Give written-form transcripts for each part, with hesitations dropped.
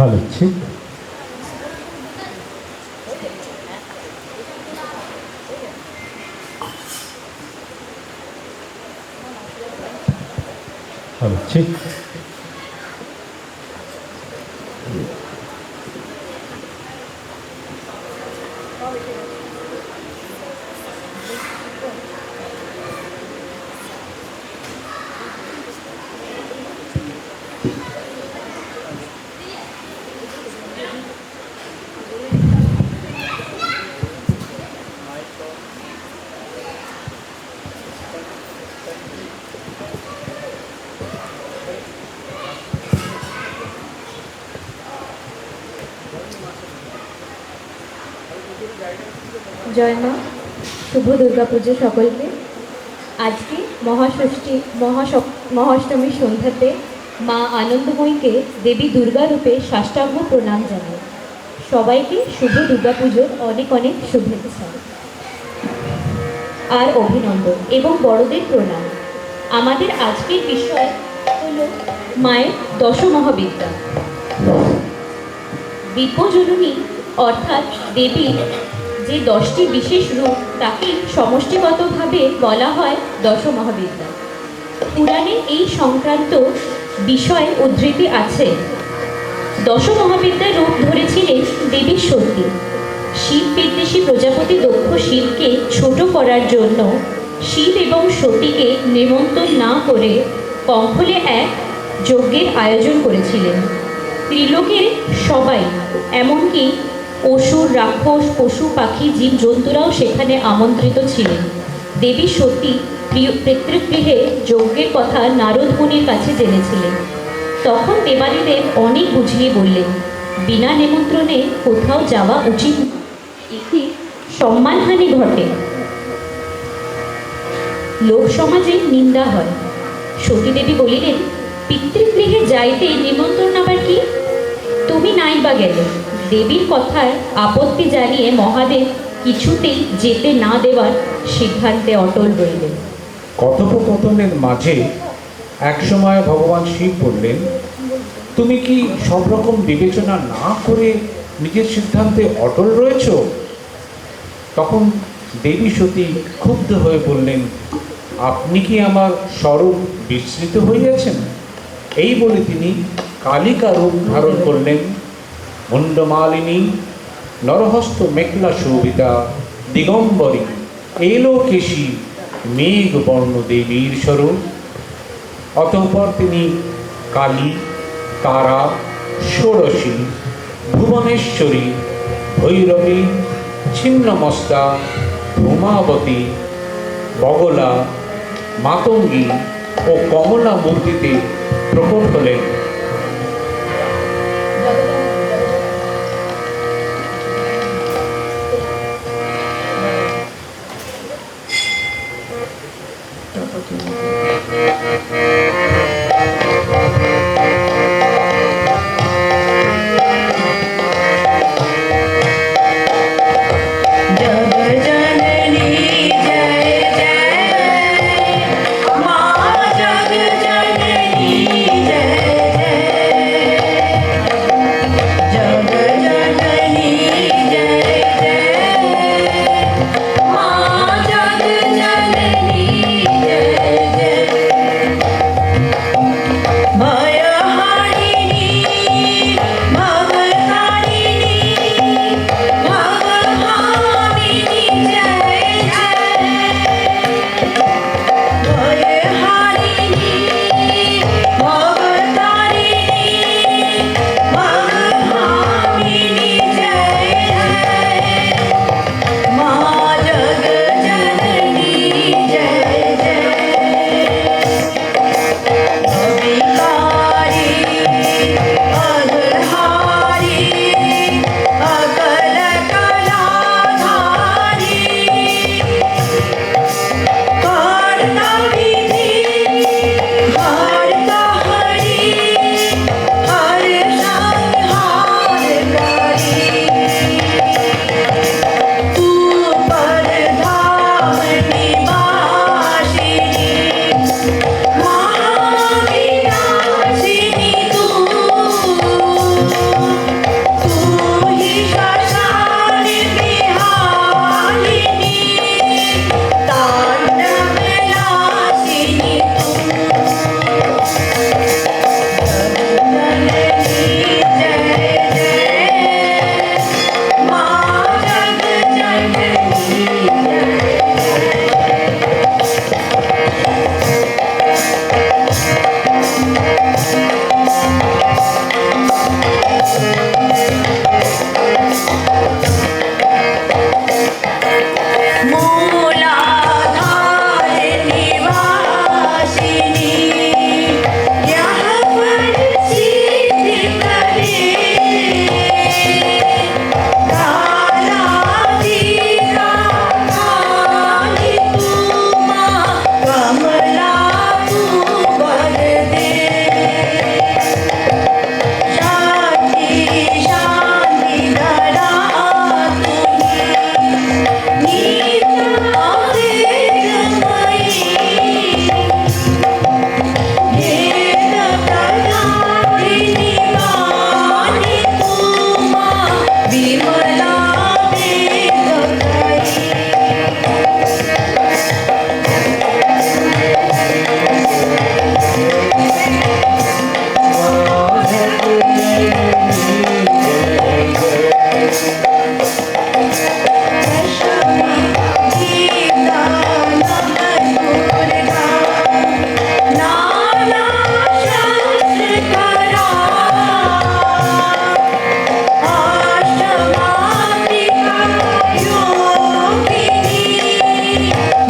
ভালো, ঠিক। ভালো, ঠিক। জয় মা, শুভ দুর্গাপুজো সকলকে। আজকে মহাষষ্ঠী মহাষ্টমীর সন্ধ্যাতে মা আনন্দময়ীকে দেবী দুর্গা রূপে সাষ্টাঙ্গ প্রণাম জানাই। সবাইকে শুভ দুর্গাপুজোর অনেক অনেক শুভেচ্ছা আর অভিনন্দন এবং বড়দের প্রণাম। আমাদের আজকের বিষয় হলো মায়ের দশমহাবিদ্যা। দিব্যজননী অর্থাৎ দেবী যে 10টি বিশেষ রূপ তাকে সমষ্টিগতভাবে বলা হয় দশমহাবিদ্যা। পুরাণে এই সংক্রান্ত বিষয়ে উদ্ধৃতি আছে। দশমহাবিদ্যার রূপ ধরেছিলেন দেবী সতী। শিব বিদ্বেষী প্রজাপতি দক্ষ শিবকে ছোট করার জন্য শিব এবং সতীকে নিমন্ত্রণ না করে কঙ্খলে এক যজ্ঞের আয়োজন করেছিলেন। ত্রিলোকের সবাই, এমনকি অসুর, রাক্ষস, পশু পাখি, জীবজন্তুরাও সেখানে আমন্ত্রিত ছিলেন। দেবী সতী পিতৃগৃহে যজ্ঞের কথা নারদ মুনির কাছে জেনেছিলেন। তখন দেবাদিদেব অনেক বুঝিয়ে বললেন, বিনা নিমন্ত্রণে কোথাও যাওয়া উচিত, এতে সম্মানহানি ঘটে, লোক সমাজে নিন্দা হয়। সতীদেবী বলিলেন, পিতৃগৃহে যাইতে নিমন্ত্রণ আবার কি? তুমি নাই বা গেলে। দেবীর কথায় আপত্তি জানিয়ে মহাদেব কিছুতেই যেতে না দেওয়ার সিদ্ধান্তে অটল রইলেন। কথোপকথনের মাঝে একসময় ভগবান শিব বললেন, তুমি কি সব রকম বিবেচনা না করে নিজের সিদ্ধান্তে অটল রয়েছ? তখন দেবী সতী ক্ষুব্ধ হয়ে বললেন, আপনি কি আমার স্বরূপ বিস্মৃত হইয়াছেন? এই বলে তিনি কালিকা রূপ ধারণ করলেন। মুন্ডমালিনী নরহস্ত মেঘলা শোভিতা দিগম্বরী এলোকেশী মেঘ বর্ণ দেবীর স্বরূপ। অতঃপর তিনি কালী, তারা, ষোড়শী, ভুবনেশ্বরী, ভৈরবী, ছিন্নমস্তা, ধূমাবতী, বগলা, মাতঙ্গী ও কমলা মূর্তিতে প্রকট হলেন।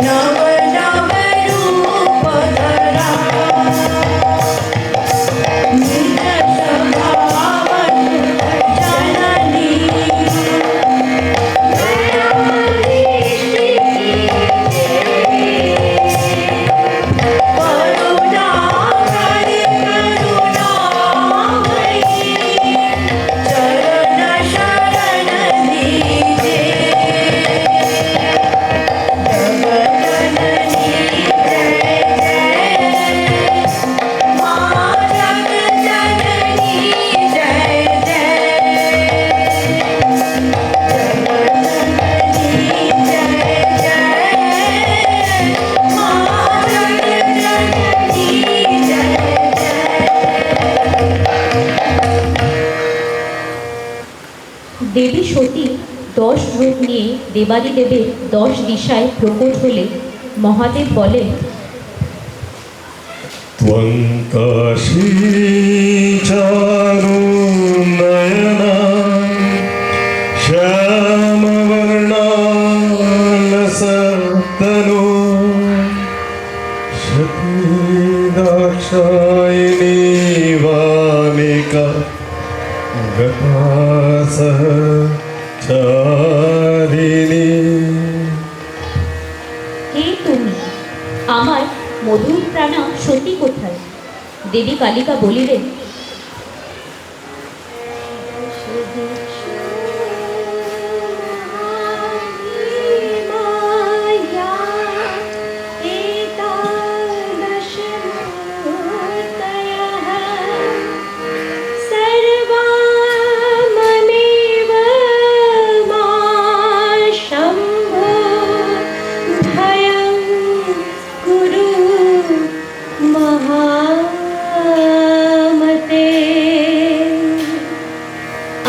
नव नव रूप धरा निज स्वभाव जननी करुणा करे करुणामयी चरण शरण दीजे जगजननी जय जय माँ जगजननी जय जय দেবী সতী 10 রূপ নিয়ে দেবাদিদেবের 10 দিশায় প্রকট হলে মহাদেব বলেন, त्वं काशीचारुनयना श्यामवर्णालसत्तनु शतीदाक्षायिनी वामिका गतासहचारिणी হে তুমি, আমার মধুর প্রাণা সতী কোথায়? দেবী কালিকা বলিলেন,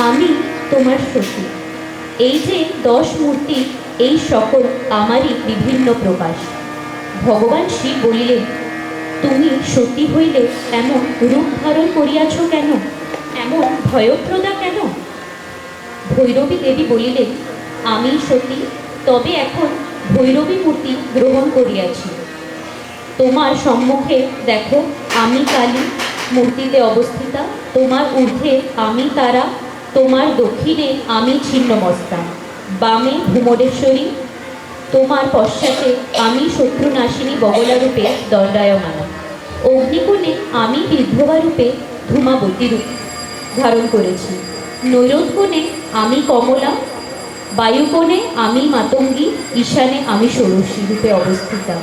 আমি তোমার সতী। এই যে 10 মূর্তি, এই সকল আমারই বিভিন্ন প্রকাশ। ভগবান শিব বলিলেন, তুমি সতী হইলে এমন রূপ ধারণ করিয়াছ কেন? এমন ভয়প্রদা কেন? ভৈরবী দেবী বলিলেন, আমি সতী, তবে এখন ভৈরবী মূর্তি গ্রহণ করিয়াছি। তোমার সম্মুখে দেখো, আমি কালী মূর্তিতে অবস্থিতা, তোমার ঊর্ধ্বে আমি তারা, তোমার দক্ষিণে আমি ছিন্নমস্তা, বামে ভূমরেশ্বরী, তোমার পশ্চাতে আমি শত্রুনাশিনী বগলারূপে দণ্ডায়মানা, অগ্নিকোণে আমি বিধবারূপে ধূমাবতী রূপ ধারণ করেছি, নৈরোধকোণে আমি কমলা, বায়ুকোণে আমি মাতঙ্গী, ঈশানে আমি ষোড়শী রূপে অবস্থিতা,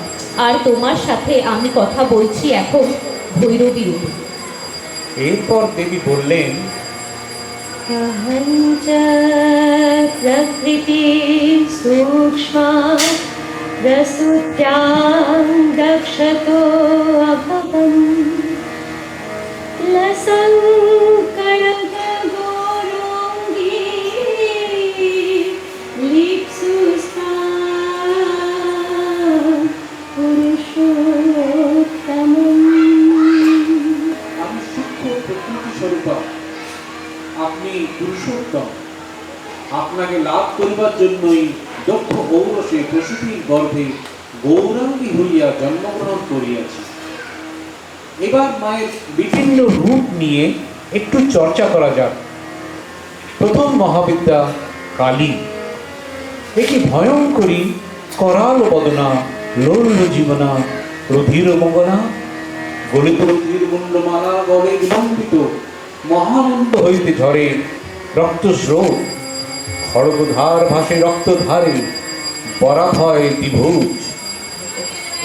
আর তোমার সাথে আমি কথা বলছি এখন ভৈরবী রূপে। এরপর দেবী বললেন, अहं च प्रकृति सूक्ष्मा प्रसूत्यां रक्षतो अभवम् लसङ्कणगौरोङ्गी लिप्सुस्ता पुरुषोत्तमम् আমি সূক্ষ্ম প্রকৃতি স্বরূপা, আপনি পুরুষোত্তম। আপনাকে লাভ করিবার জন্যই দক্ষ ঔরসে প্রসূতির গর্ভে গৌরাঙ্গী হইয়া জন্মগ্রহণ করিয়াছি। এবার মায়ের বিভিন্ন রূপ নিয়ে একটু চর্চা করা যাক। প্রথম মহাবিদ্যা কালী, একে ভয়ঙ্করী করাল বদনা, লোল জীবনা, রুধির মঙ্গনা, গলিত রুধির মুন্ডমালা গলে বিলম্বিত, মহানন্দ হইতে ঝরে রক্তস্রোত, খড়গধার ভাসে রক্তধারে, বরাক হয় দ্বিভুজ।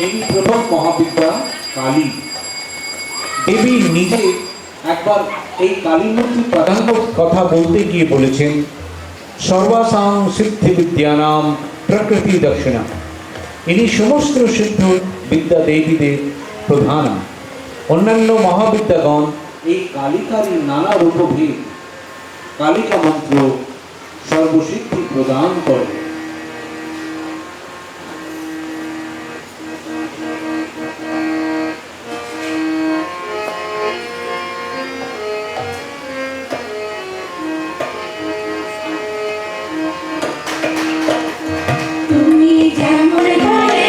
এই প্রথম মহাবিদ্যা কালী। দেবী নিজে একবার এই কালী মূর্তির প্রাধান্য কথা বলতে গিয়ে বলেছেন, সর্বাসাং সিদ্ধি বিদ্যানাম প্রকৃতি দক্ষিণা। ইনি সমস্ত সিদ্ধ বিদ্যা দেবীদের প্রধানা। অন্যান্য মহাবিদ্যাগণ এই কালিকারই নানা রূপভেদ, কালিকা মন্ত্র সর্বসিদ্ধি প্রদান করে। তুমি যেমন ঘরে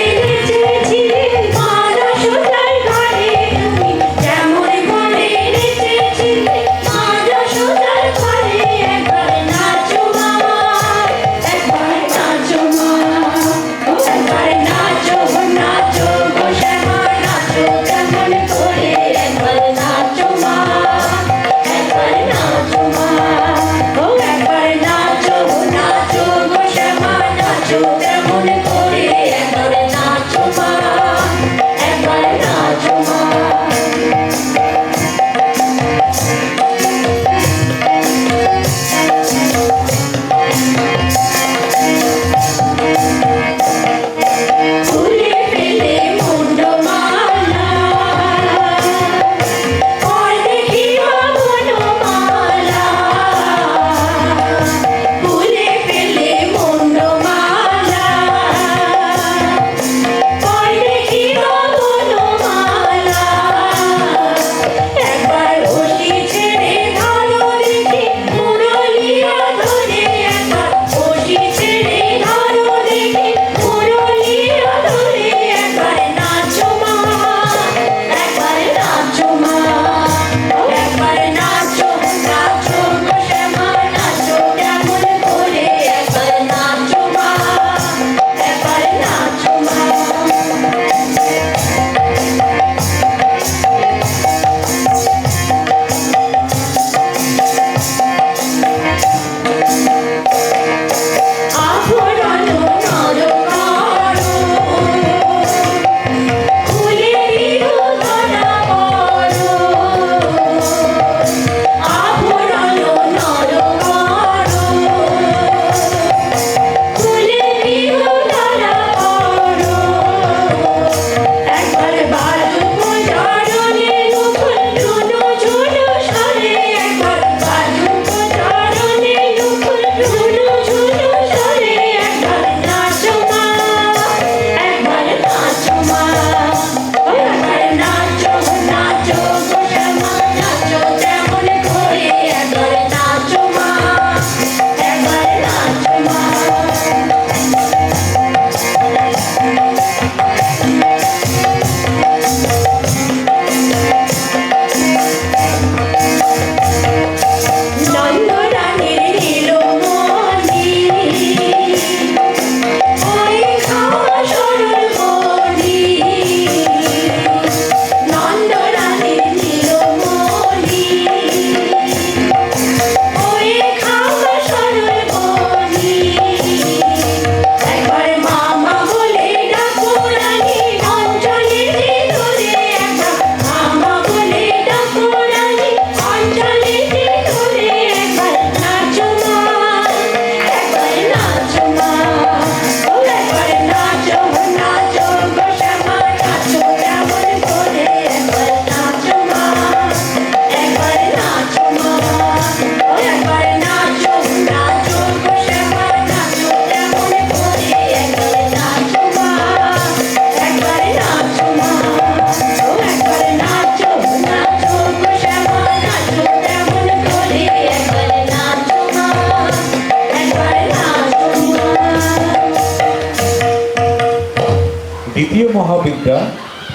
দ্বিতীয় মহাবিদ্যা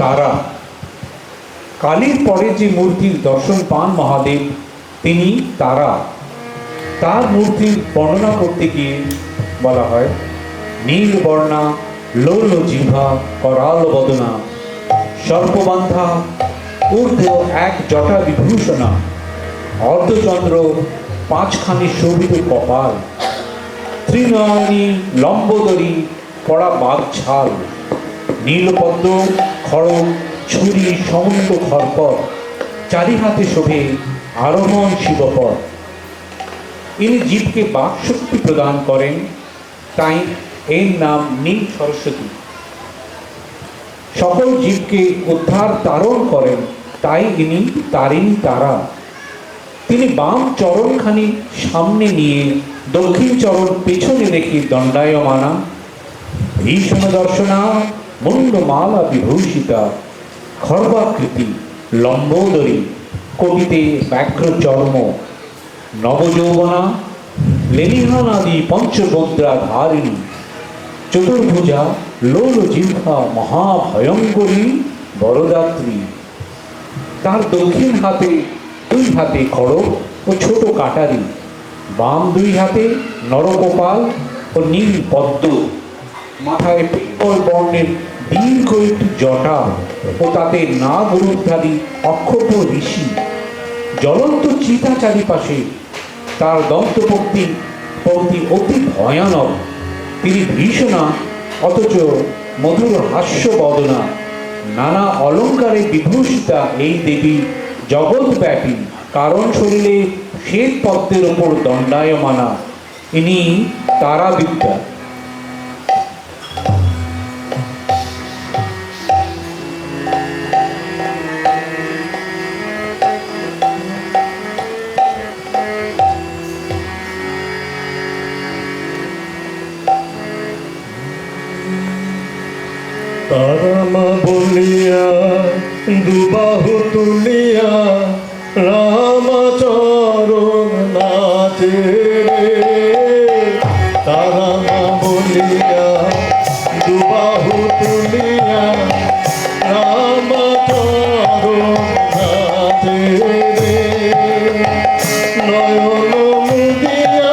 তারা। কালীর পরে যে মূর্তির দর্শন পান মহাদেব, তিনি তারা। তার মূর্তির বর্ণনা করতে গিয়ে বলা হয়, নীল বর্ণা, লোল জিহ্বা, করাল বদনা, সর্পবান্ধা, ঊর্ধ্ব এক জটা বিভূষণা, অর্ধচন্দ্র, পাঁচখানি শোভিত কপাল, ত্রিনয়নী, লম্বোদরী, পড়া বাঘ ছাল, নীলপদ্ম, খড়গ, ছুরি, সমন্ত খরপর, চারি হাতে শোভে আরোহণ শিবপর। ইনি জীবকে বাকশক্তি প্রদান করেন, তাই এর নাম নীল সরস্বতী। সকল জীবকে উদ্ধার তারণ করেন, তাই ইনি তারিণী তারা। তিনি বাম চরণখানি সামনে নিয়ে দক্ষিণ চরণ পেছনে রেখে দণ্ডায়মানা, ভীষণ দর্শনা, মুন্ডমালা বিভূষিতা, খর্বাকৃতি, লম্বোদরী, কবিতে ব্যাঘ্র চর্ম, নবযৌবনা, লেলিহানাদি পঞ্চমুদ্রা ধারিণী, চতুর্ভুজা, লোল জিহ্বা, মহাভয়ঙ্করী, বরদাত্রী। তার দক্ষিণ হাতে দুই হাতে খড়গ ও ছোট কাটারি, বাম দুই হাতে নরকপাল ও নীল পদ্ম, মাথায় পিঙ্গল বর্ণের দীর্ঘ একটি জটা ও তাতে নাগরূপধারী অক্ষত ঋষি, জ্বলন্ত চিতা চারিপাশে। তার দন্তপক্তি অতি ভয়ানক। তিনি ভীষণা অথচ মধুর হাস্য বদনা, নানা অলঙ্কারে বিভূষিতা এই দেবী জগৎব্যাপী, কারণ শরীরে শ্বেত পদ্মের ওপর দণ্ডায়মানা। ইনি তারা বিদ্যা। তারামা বলিয়া দুবাহু তুলিয়া রামচরণ নাচে রে। তারামা বলিয়া দুবাহু তুলিয়া রামচরণ নাচে রে। নয়ন মুদিয়া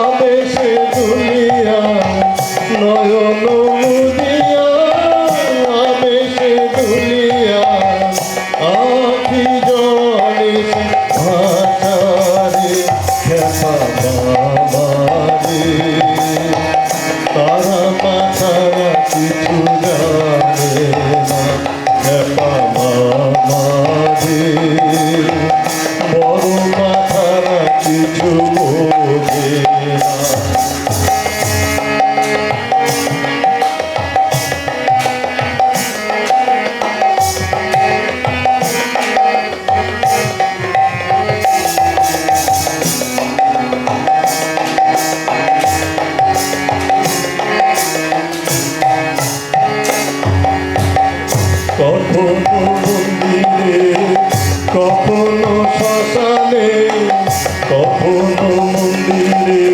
আবেশে দুলিয়া, নয়ন মুদিয়া আবেশে দুলিয়া, আখি জলে ভাষারে খেপা বাবারে। তারা মাথারা কিছু জানে না, খেপা বাবারে। বড় মাথারা কিছু বোঝে না। কখনো মন্দিরে, কখনো শ্মশানে, কখনো মন্দিরে,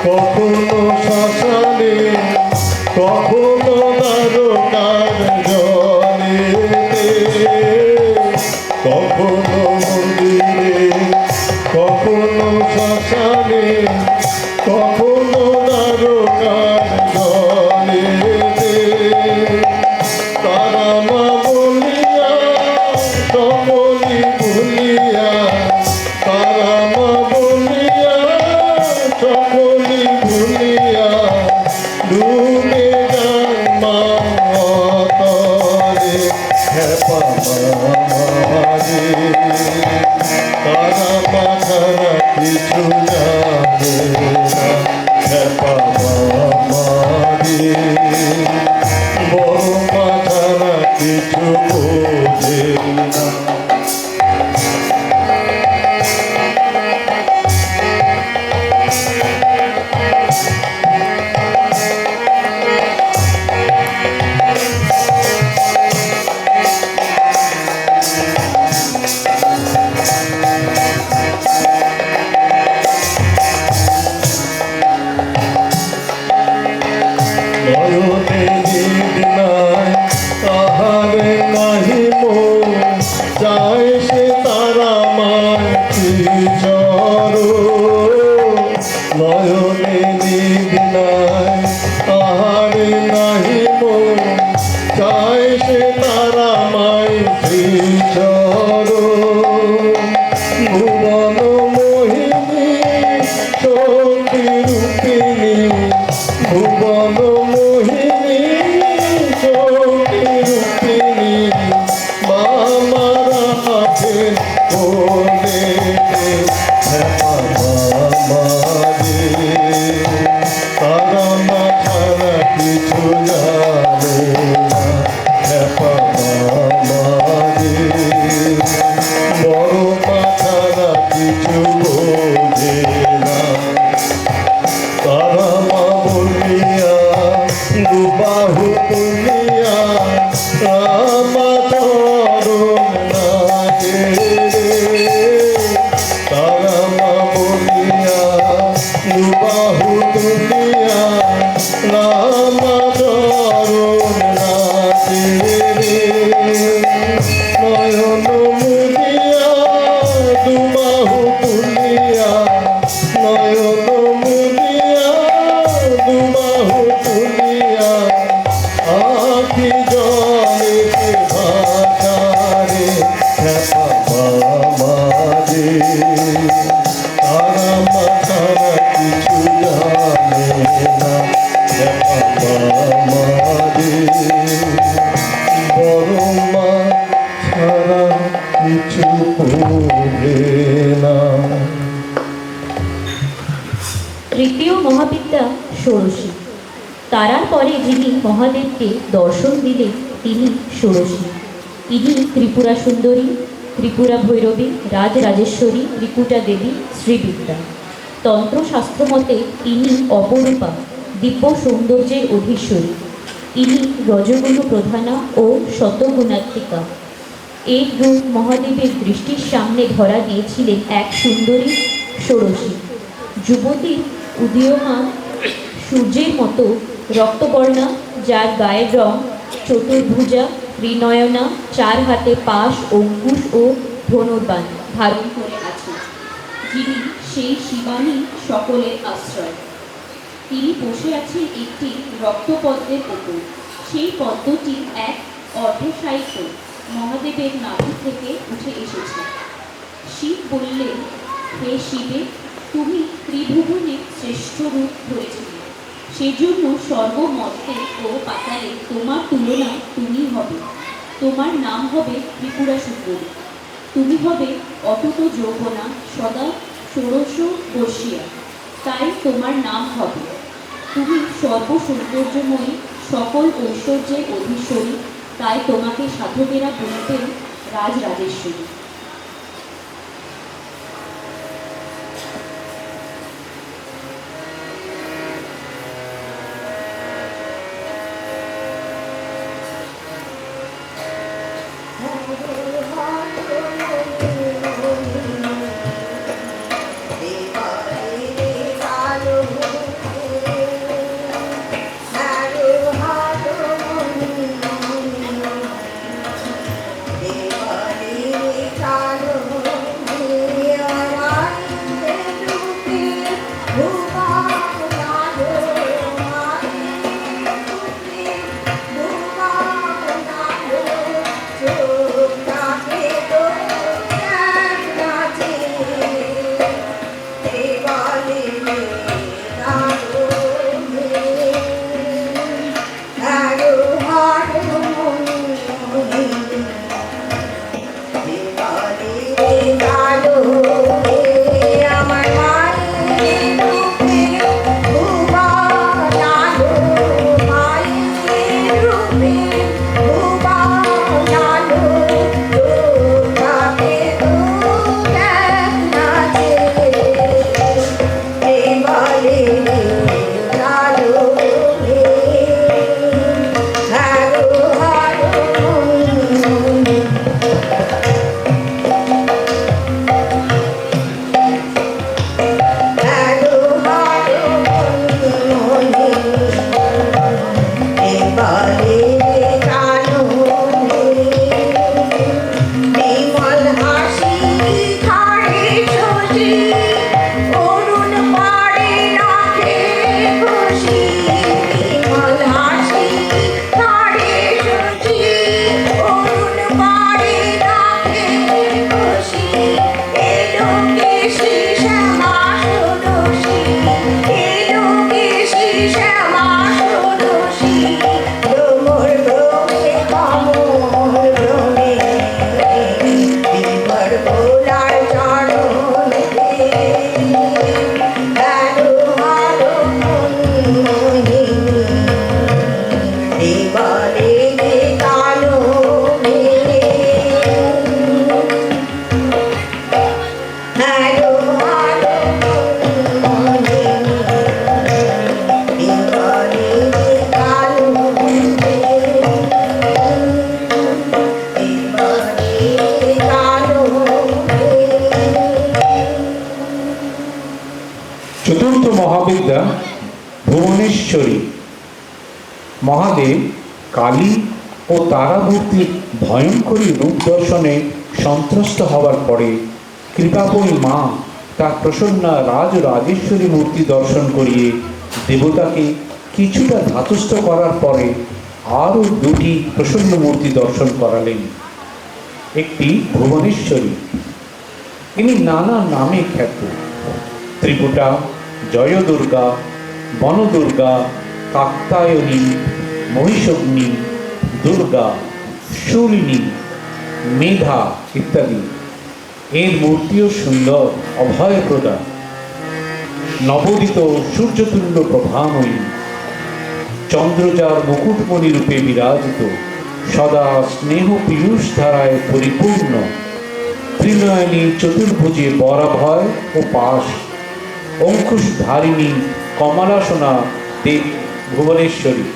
কখনো শ্মশানে, কখনো দ্বারকার জলেতে। কখনো মন্দিরে, কখনো শ্মশানে, কখনো দ্বারকার জলেতে। তারা মা বলিয়া সকলি মন চায় সে তারা মাই শ্রীচরণ ভুবন মোহিনী শক্তি রূপিণী ভুবন মোহিনী শক্তি রূপিণী মামারা আছেন কোলে মামারে তারা না ছাড়া কিছু জানে না মামারে বড় মা ছাড়া কিছু বোঝে না তারা মা বলিয়া দুবাহু তুলিয়া রামা চরণ নাচে তারা মা বলিয়া দুবাহু তুলিয়া রামা চরণ নাচে নয়ন মুদিয়া দুবাহু তুলিয়া নয়ন মুদিয়া দুবাহু তুলিয়া আখি জলে ভাষারে মাঝে তারা মাথারা কিছু জানে না মাঝে বড় মা ছাড়া কিছু বোঝে না। তৃতীয় মহাবিদ্যা ষোড়শী। তারার পরে যিনি মহাদেবকে দর্শন দিলেন তিনি ষোড়শী। ইনি ত্রিপুরা সুন্দরী, ত্রিপুরা ভৈরবী, রাজরাজেশ্বরী, ত্রিকুটা দেবী, শ্রীবিদ্যা। তন্ত্রশাস্ত্র মতে ইনি অপরূপা, দিব্য সৌন্দর্যের অধীশ্বরী। ইনি রজগুণ প্রধানা ও শতগুণাত্মিকা। এই রূপ মহাদেবের দৃষ্টির সামনে ধরা দিয়েছিলেন এক সুন্দরী ষোড়শী যুবতী, উদীয়মান সূর্যের মতো রক্তবর্ণা, যার গায়ের রং চতুর্ভুজা, ত্রিনয়না, চার হাতে পাশ, অঙ্কুশ ও ধনুর্বাণ ধারণ করে আছে, যিনি সেই শিবানী সকলের আশ্রয়। তিনি বসে আছেন একটি রক্তপদ্মের ওপর। সেই পদ্মটি এক অর্ধসাহিত্য মহাদেবের নাভি থেকে উঠে এসেছে। শিব বললেন, হে শিবে, তুমি ত্রিভুবনের শ্রেষ্ঠ রূপ ধরেছিলে, সেজন্য সর্বমতে ও পাতালে তোমার তুলনা তুমি হবে। তোমার নাম হবে ত্রিপুরা সুন্দরী। তুমি হবে অটুট যৌবনা, সদা ষোড়শ বর্ষিয়া, তাই তোমার নাম হবে। তুমি সর্বসৌন্দর্যময়ী, সকল ঐশ্বর্যের অধীশ্বরী, তাই তোমাকে সাধকেরা বলতেন রাজরাজেশ্বরী। ভুবনেশ্বরী। মহাদেব কালী ও তারামূর্তির ভয়ঙ্করী রূপ দর্শনে সন্ত্রস্ত হওয়ার পরে কৃপাময়ী মা তার প্রসন্না রাজরাজেশ্বরী মূর্তি দর্শন করিয়ে দেবতাকে কিছুটা ধাতস্থ করার পরে আরও দুটি প্রসন্ন মূর্তি দর্শন করালেন। একটি ভুবনেশ্বরী, ইনি নানা নামে খ্যাত। ত্রিপুটা, জয়দুর্গা, বনদুর্গা, কাত্যায়নী, মহিষগ্নি, দুর্গা, শূলিনী, মেধা ইত্যাদি। এর মূর্তিও সুন্দর, অভয়প্রদা। নবোদিত সূর্যতুল্য প্রভাময়ী, চন্দ্রজার মুকুটমণি রূপে বিরাজিত, সদা স্নেহ পীয়ূষ ধারায় পরিপূর্ণ, ত্রিনয়নী চতুর্ভুজে বরাভয় ও পাশ, অঙ্কুশধারিণী কমলাসনা দেব ভুবনেশ্বরী।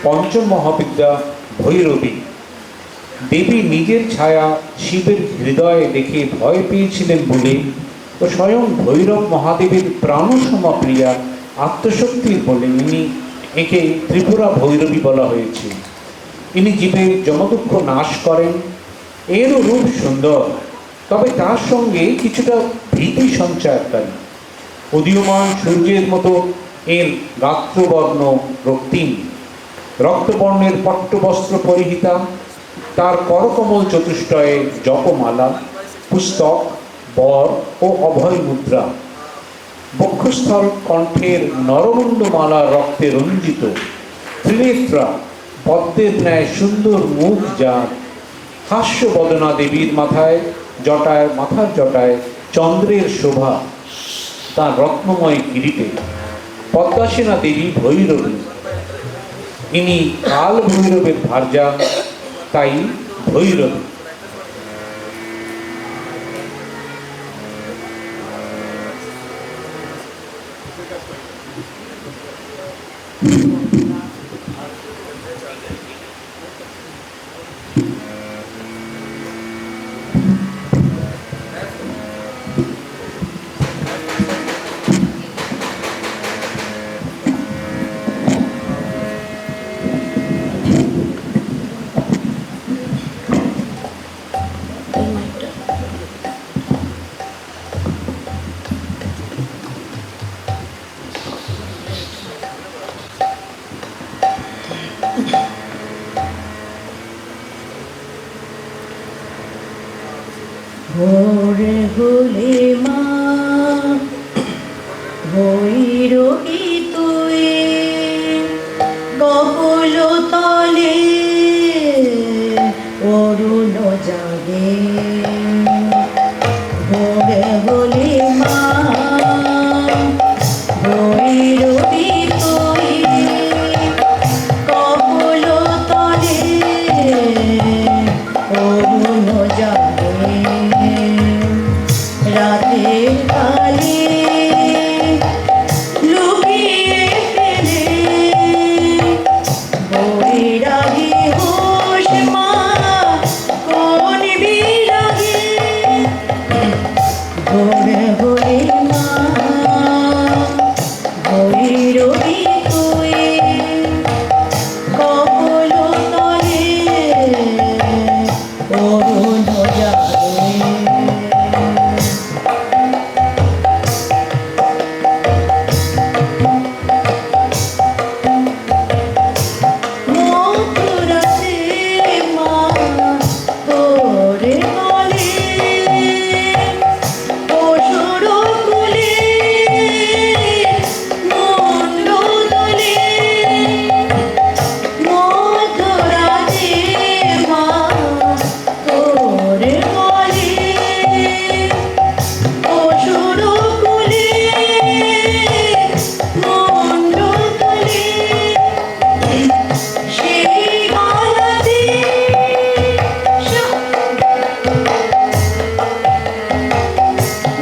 পঞ্চম মহাবিদ্যা ভৈরবী। দেবী নিজের ছায়া শিবের হৃদয়ে দেখে ভয় পেয়েছিলেন বলে ও স্বয়ং ভৈরব মহাদেবের প্রাণসমা প্রিয়া আত্মশক্তির বলে একে ত্রিপুরা ভৈরবী বলা হয়েছে। ইনি জীবের যমদুঃখ নাশ করেন। এরও রূপ সুন্দর, তবে তার সঙ্গে কিছুটা ভীতি সঞ্চারকারী। উদীয়মান সূর্যের মতো এর গাত্রবর্ণ রক্তিম, রক্তবর্ণের পট্টবস্ত্র পরিহিতা, তার করকমল চতুষ্টয়ে জপমালা, পুস্তক, বর ও অভয় মুদ্রা। বক্ষস্থল কণ্ঠের নরমুণ্ডমালা রক্তে রঞ্জিত, ত্রিনেত্রা পদ্মের ন্যায় সুন্দর মুখ যার, হাস্যবদনা দেবীর মাথার জটায় চন্দ্রের শোভা, তার রত্নময় কিরীটে পদ্মাসেনা দেবী ভৈরবী। ইনি কাল ভৈরবের ভার্যা, তাই ভৈরবী। ভোরে হলে মা ভৈরবী তুই কপল তলে অরুণ জাগে। ভোরে হলে মা ভৈরবী তুই কপল তলে অরুণ জাগে। রাতের কালে লুকিয়ে ফেলে বৈরাগী হোস মা কোন বিরাগে। ভোরে হলে মা ভৈরবী তুই কপল তলে অরুণ জাগে। মথুরাতে মা তোরে বলে অসুর কুলে মন্দ দলে। মথুরাতে মা তোরে বলে অসুর কুলে মন্দ দলে। সেই গলাতে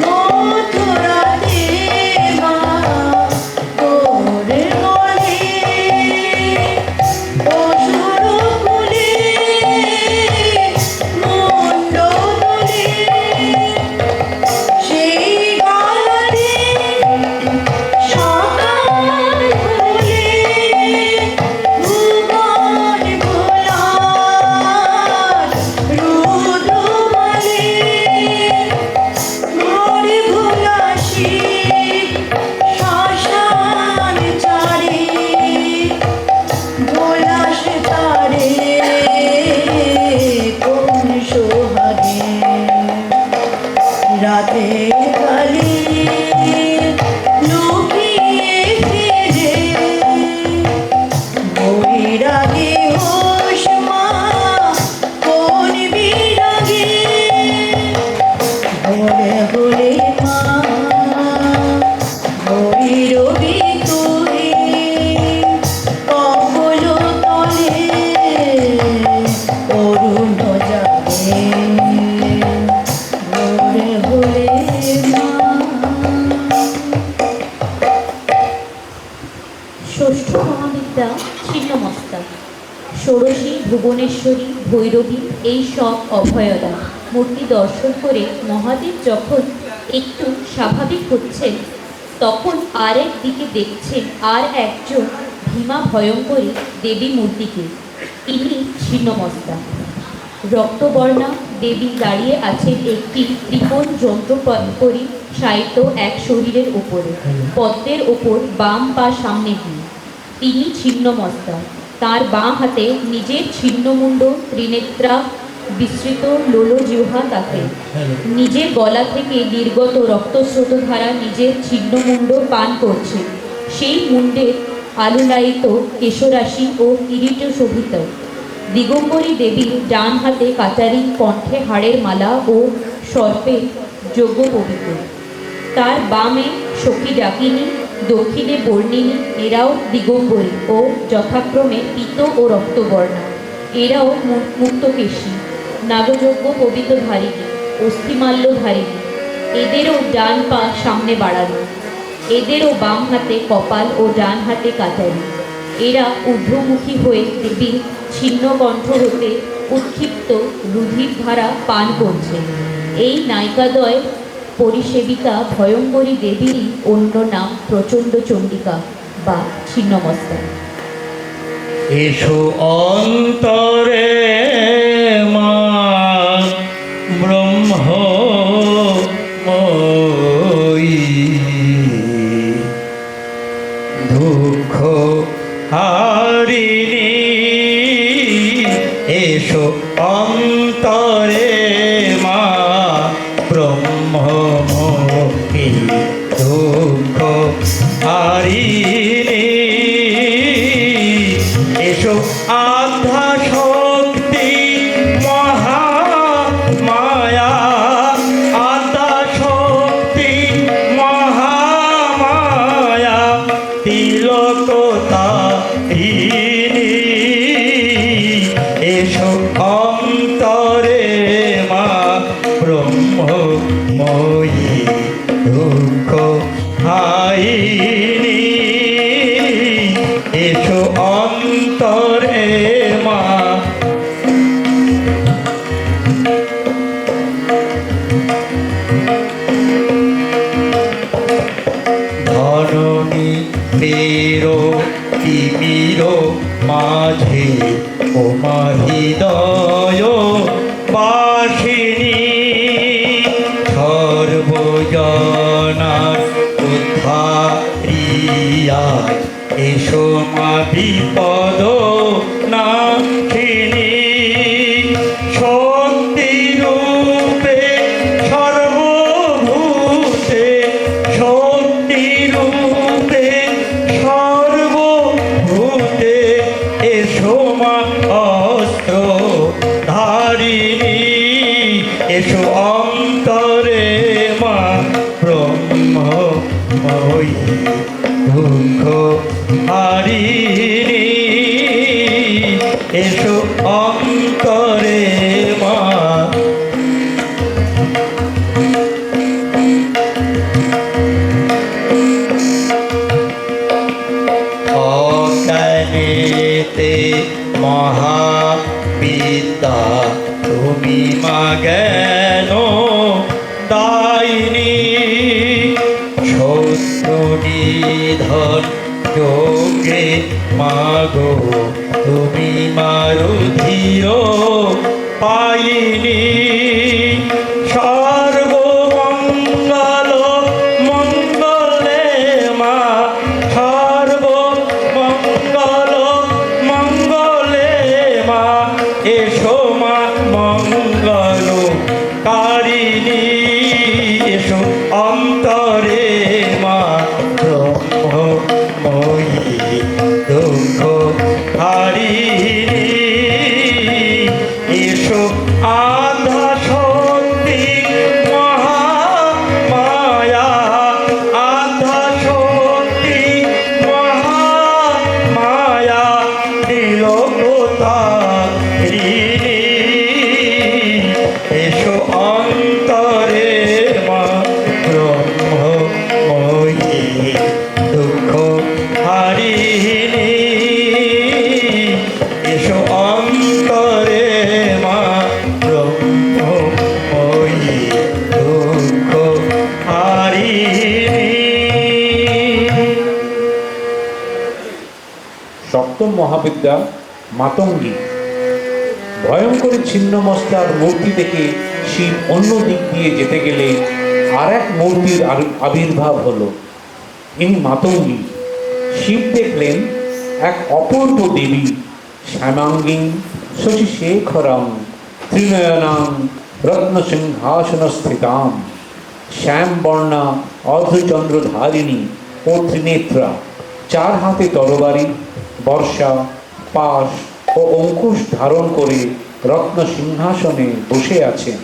মথুরাতে মা তোরে বলে অসুর কুলে মন্দ দলে। সেই গলাতে সকাল হলে ভুবন ভোলার রুদ্র বলে ঘর ভোলাসি শ্মশান চারে ভোলাস তারে কোন সোহাগে। রাতে কালে লুকিয়ে ফিরে বৈরাগী হোস মা কোন বিরাগে। ভোরে হলে মা ভৈরবী তুই কপল তলে অরুণ জাগে। ভোরে হলে মা। ষষ্ঠ মহাবিদ্যা ছিন্নমস্তা। ষোড়শী, ভুবনেশ্বরী, ভৈরবী এই সব অভয়দা মূর্তি দর্শন করে মহাদেব যখন একটু স্বাভাবিক হচ্ছেন, তখন আর একদিকে দেখছেন আর একজন ভীমা ভয়ঙ্করী দেবী মূর্তিকে। ইনি ছিন্নমস্তা। রক্তবর্ণা দেবী দাঁড়িয়ে আছেন একটি ত্রিকোণ যন্ত্রপরি সাহিত্য এক শরীরের উপরে, পদ্মের ওপর বাম পা সামনে দিয়ে। তিনি ছিন্নমস্তা। তার বাঁ হাতে নিজের ছিন্নমুণ্ড ত্রিনেত্রা বিস্তৃত লোলজিহ্বা তাকে। নিজের গলা থেকে নির্গত রক্তস্রোতধারা নিজের ছিন্নমুণ্ড পান করছে। সেই মুণ্ডের আলুলায়িত কেশরাশি ও কিরীট শোভিত। দিগম্বরী দেবীর ডান হাতে কাটারি, কণ্ঠে হাড়ের মালা ও সর্পের যজ্ঞ পবিত্র। তার বামে সখী ডাকিনী, দক্ষিণে বর্ণিনী, এরাও দিগম্বরী ও যথাক্রমে পীত ও রক্তবর্ণা। এরাও মুক্তকেশী, নাগযজ্ঞ পবিত্রধারিণী, অস্থিমাল্যধারিণী। এদেরও ডান পা সামনে বাড়ানো, এদেরও বাম হাতে কপাল ও ডান হাতে কাটারি। এরা ঊর্ধ্বমুখী হয়ে দেবীর ছিন্ন কণ্ঠ হতে উৎক্ষিপ্ত রুধির ধারা পান করছে। এই নায়িকাদ্বয় পরিসেবিকা ভয়ঙ্করী দেবীরই অন্য নাম প্রচণ্ড চণ্ডিকা বা ছিন্নমস্তা। এসো অন্তরে মা ব্রহ্মময়ী, দুঃখ হারিণী। এসো অন্তরে মা ব্রহ্মময়ী, দুঃখ হারিণী। এসো আধ্যা শক্তি মহামায়া, আধ্যা শক্তি মহামায়া, তিলকতারিণী। এসো অন্তরে মা ব্রহ্মময়ী, দুঃখ হারিণী। এসো অন্তরে মা। ধরণী বেরো তিমির মাঝে ওমা হৃদয় বাসিনী, সর্বজনার উদ্ধারিয়া। এসো মা বিপদ নাশিনী, শক্তি রূপে সর্বভূতে, শক্তি রূপে সর্বভূতে। এসো মা অস্ত্র ধারিণী, এসো অন্তরে মা ব্রহ্মময়ী, দুঃখ হারিণী। এসো অন্তরে মা। অজ্ঞানেতে মহাবিদ্যা, তুমি মা জ্ঞান দায়িনী। শত্রু নিধন যোগে মাগো, তুমি মারুধির পাইনি। সর্বমঙ্গল মঙ্গলে মা, সর্বমঙ্গল মঙ্গলে মা। এসো মা মঙ্গল কারিণী, এসো অন্তরে মা ব্রহ্মময়ী, দুঃখ হারিণী। এসো আধা শক্তি মহামায়া, আধা শক্তি মহামায়া, তিলকতারিণী। এসো অন্তরে মা ব্রহ্মময়ী, দুঃখ হারিণী। এসো অন্তরে মা ব্রহ্মময়ী, দুঃখ হারিণী। সপ্তম মহাবিদ্যা মাতঙ্গী। ভয়ঙ্করী ছিন্নমস্তার মূর্তি থেকে শিব অন্য দিক দিয়ে যেতে গেলে আর এক মূর্তির আবির্ভাব হলো। ইনি মাতঙ্গী। শিব দেখলেন এক অপূর্ব দেবী, শ্যামাঙ্গী শশীশেখরং, ত্রিনয়নাং রত্নসিংহাসনস্থিতাম শ্যামবর্ণা অর্ধচন্দ্রধারিণী ও ত্রিনেত্রা, 4 হাতে তরবারি, বর্ষা, পাশ ও অঙ্কুশ ধারণ করে রত্ন সিংহাসনে বসে আছেন।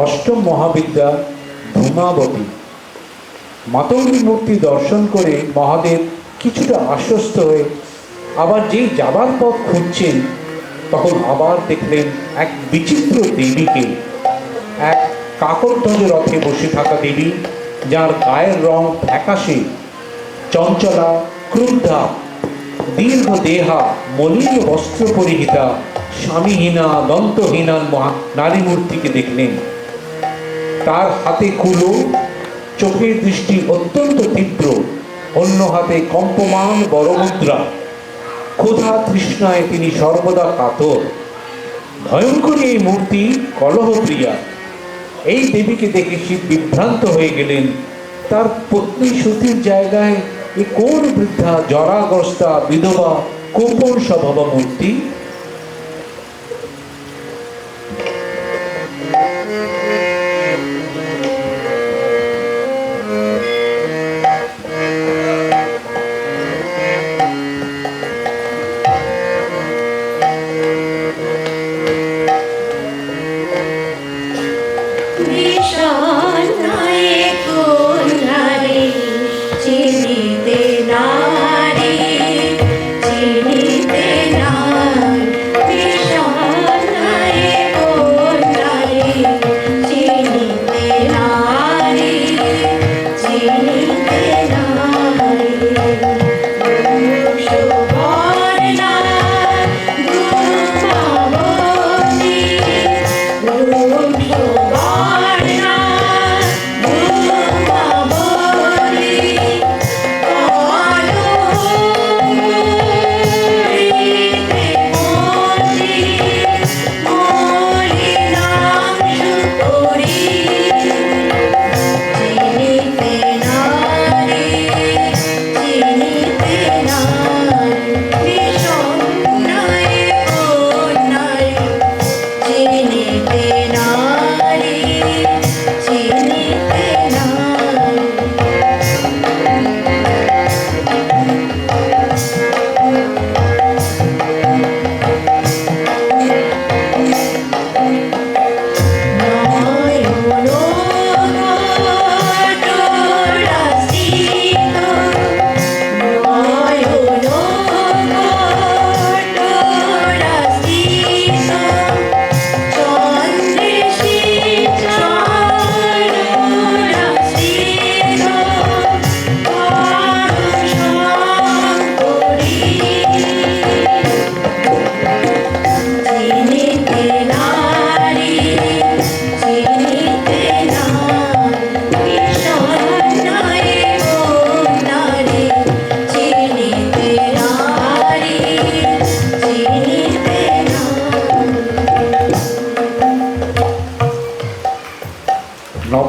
অষ্টম মহাবিদ্যা ধূমাবতী। মাতঙ্গী মূর্তি দর্শন করে মহাদেব কিছুটা আশ্বস্ত হয়ে আবার যেই যাবার পথ খুঁজছেন, তখন আবার দেখলেন এক বিচিত্র দেবীকে। এক কাকরধ্বজ রথে বসে থাকা দেবী, যার গায়ের রং ফ্যাকাশে, চঞ্চলা, ক্রুদ্ধা, দীর্ঘ দেহা, মলিন বস্ত্র পরিহিতা, স্বামীহীনা, দন্তহীনা নারী মূর্তিকে দেখলেন। তার হাতে কুলো, চোখের দৃষ্টি অত্যন্ত তীব্র, অন্য হাতে কম্পমান বড় মুদ্রা। ক্ষুধা তৃষ্ণায় তিনি সর্বদা কাতর। ভয়ঙ্করী এই মূর্তি কলহপ্রিয়া। এই দেবীকে দেখে শিব বিভ্রান্ত হয়ে গেলেন। তার পত্নী সতীর জায়গায় এ কোন বৃদ্ধা, জরাগ্রস্তা, বিধবা, কোপন স্বভাবা মূর্তি?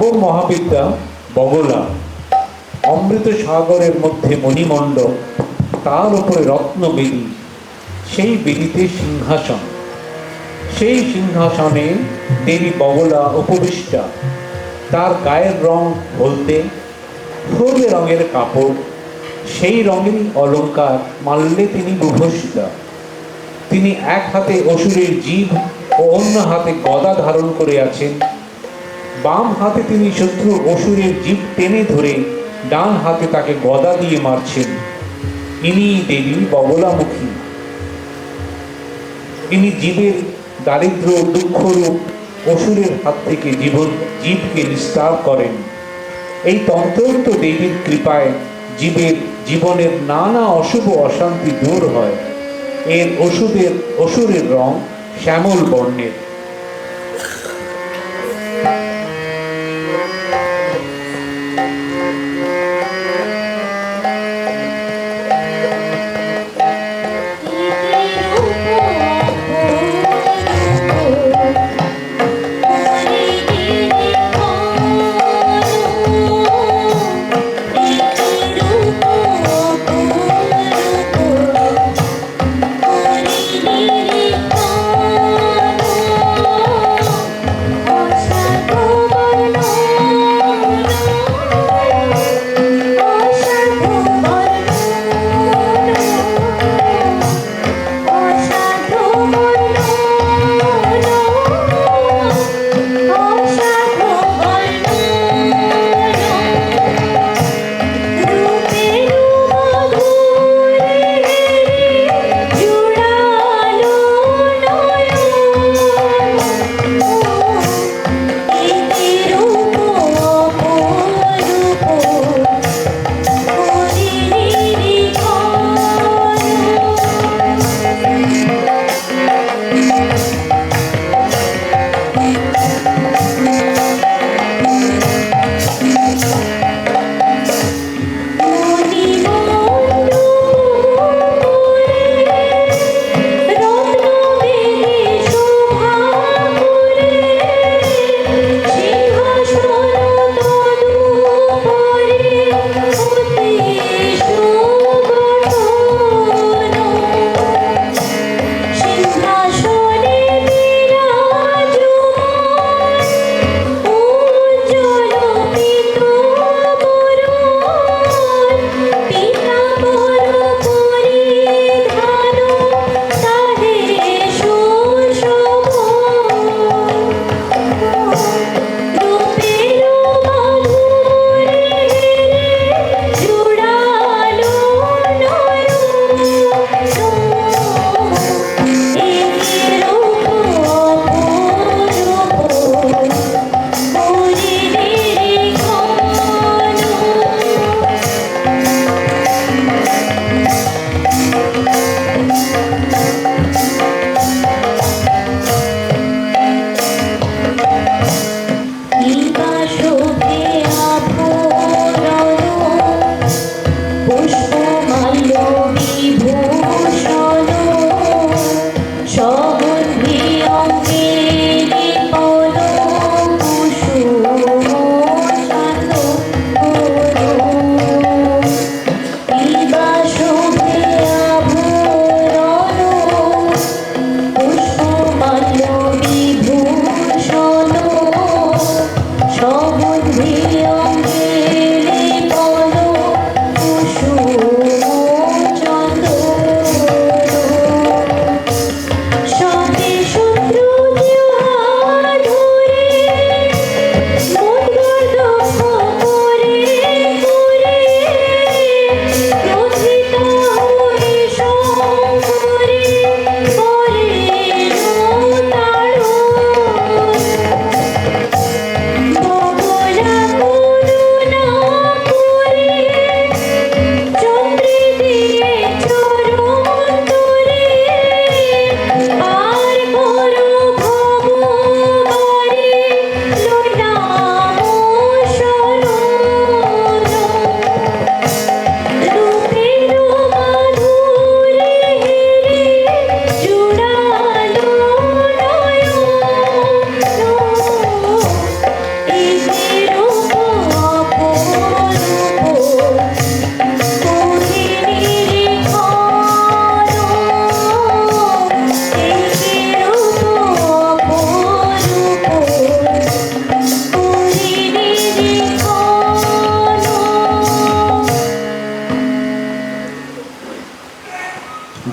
অপর মহাবিদ্যা বগলা। অমৃত সাগরের মধ্যে মণিমণ্ডপ, তার উপরে রত্নবেদী, সেই বেদিতে সিংহাসন। সেই সিংহাসনে দেবী বগলা উপবিষ্টা। তার গায়ের রং হলদে, হলদে রঙের কাপড়, সেই রঙেরই অলঙ্কার মাল্যে তিনি বিভূষিতা। তিনি এক হাতে অসুরের জিভ ও অন্য হাতে গদা ধারণ করে আছেন। বাম হাতে তিনি শত্রু অসুরের জিভ টেনে ধরে ডান হাতে তাকে গদা দিয়ে মারছেন। ইনি দেবী বগলামুখী। ইনি জীবের দারিদ্র দুঃখরূপ অসুরের হাত থেকে জীবকে নিস্তার করেন। এই তন্ত্রন্ত দেবীর কৃপায় জীবনের নানা অশুভ অশান্তি দূর হয়। এর অসুরের রং শ্যামল বর্ণের।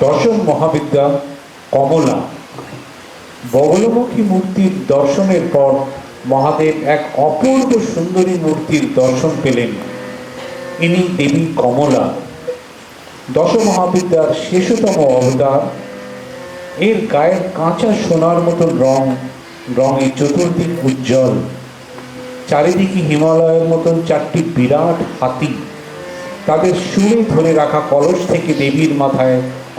দশম মহাবিদ্যা কমলা। বগলমুখী মূর্তির দর্শনের পর মহাদেব এক অপূর্ব সুন্দরী মূর্তির দর্শন পেলেন। ইনি দেবী কমলা, দশ মহাবিদ্যার শেষতম অবতার। এর গায়ের কাঁচা সোনার মতন রঙে চতুর্দিক উজ্জ্বল, চারিদিকে হিমালয়ের মতন চারটি বিরাট হাতি। তাদের শুনে ধরে রাখা কলস থেকে দেবীর মাথায়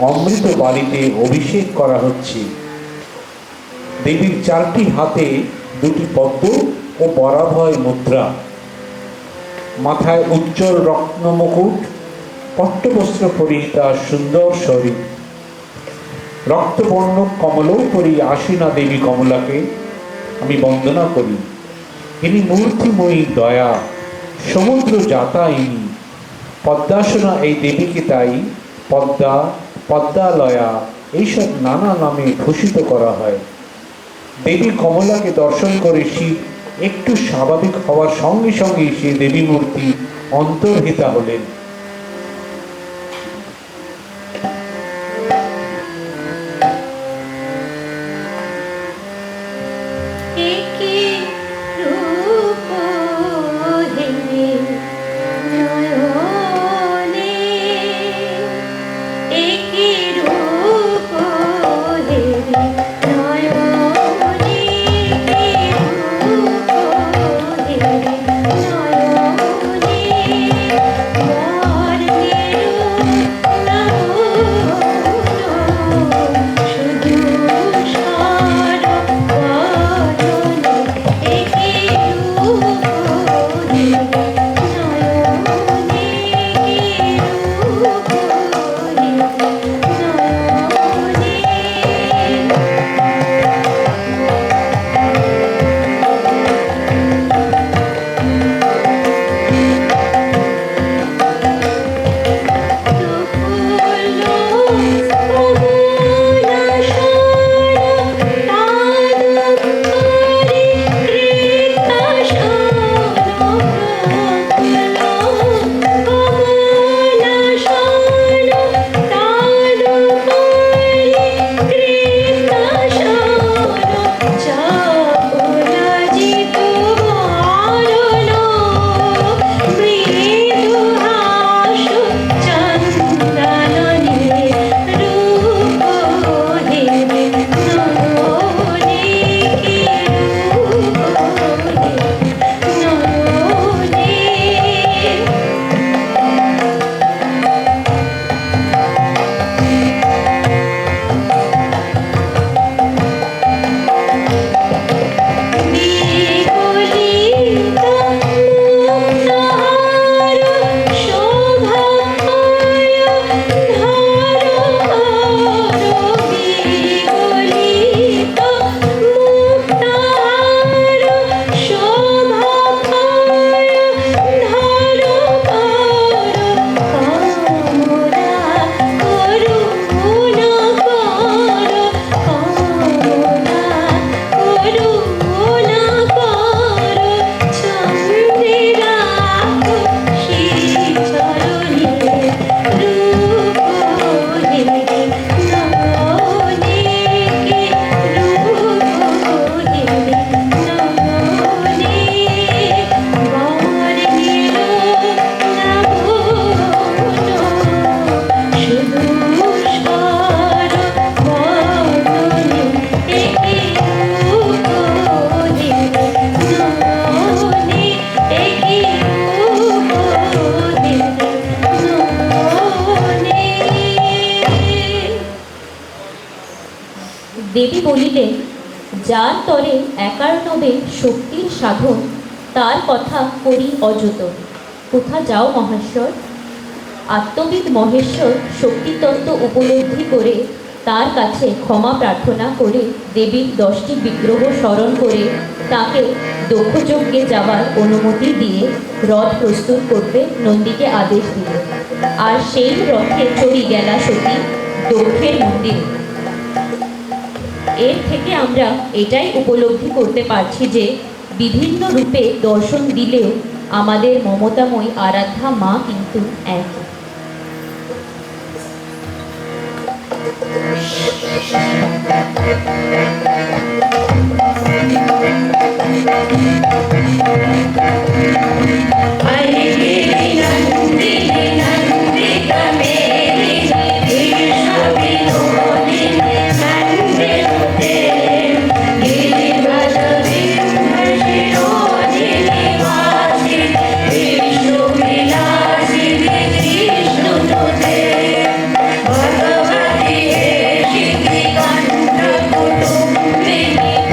অমৃত বালিতে অভিষেক করা হচ্ছে। দেবীর চারটি হাতে দুটি পদ্ম ও বরাভয় মুদ্রা, মাথায় উজ্জ্বল রত্ন মুকুট, পট্টবস্ত্র পরিহিতা সুন্দর শরীর। রক্তবর্ণ কমলোপরি আসীনা দেবী কমলাকে আমি বন্দনা করি। ইনি মূর্তিময়ী দয়া, সমুদ্র জাতা ইনি। পদ্মাসনা এই দেবীকে তাই পদ্মা, পদ্মালয়া এইসব নানা নামে ভূষিত করা হয়। দেবী কমলাকে দর্শন করে শিব একটু স্বাভাবিক হওয়ার সঙ্গে সঙ্গে সে দেবী মূর্তি অন্তর্হিতা হলেন। দেবী বলিলেন, যার তরে একার্ণবে শক্তির সাধন, তার কথা করি অযতন। কোথা যাও মহেশ্বর? আত্মবিদ মহেশ্বর শক্তিতত্ত্ব উপলব্ধি করে তার কাছে ক্ষমা প্রার্থনা করে দেবীর 10টি বিগ্রহ স্মরণ করে তাকে দক্ষযজ্ঞে যাওয়ার অনুমতি দিয়ে রথ প্রস্তুত করতে নন্দীকে আদেশ দিলেন। আর সেই রথে চড়ি গেলা সতী দক্ষের মন্দির। এর থেকে আমরা এটাই উপলব্ধি করতে পারছি যে বিভিন্ন রূপে দর্শন দিলেও আমাদের মমতাময়ী আরাধ্যা মা কিন্তু এক। ভগবতী হে সিদ্ধি কণ্ঠ কুটুম্বিনী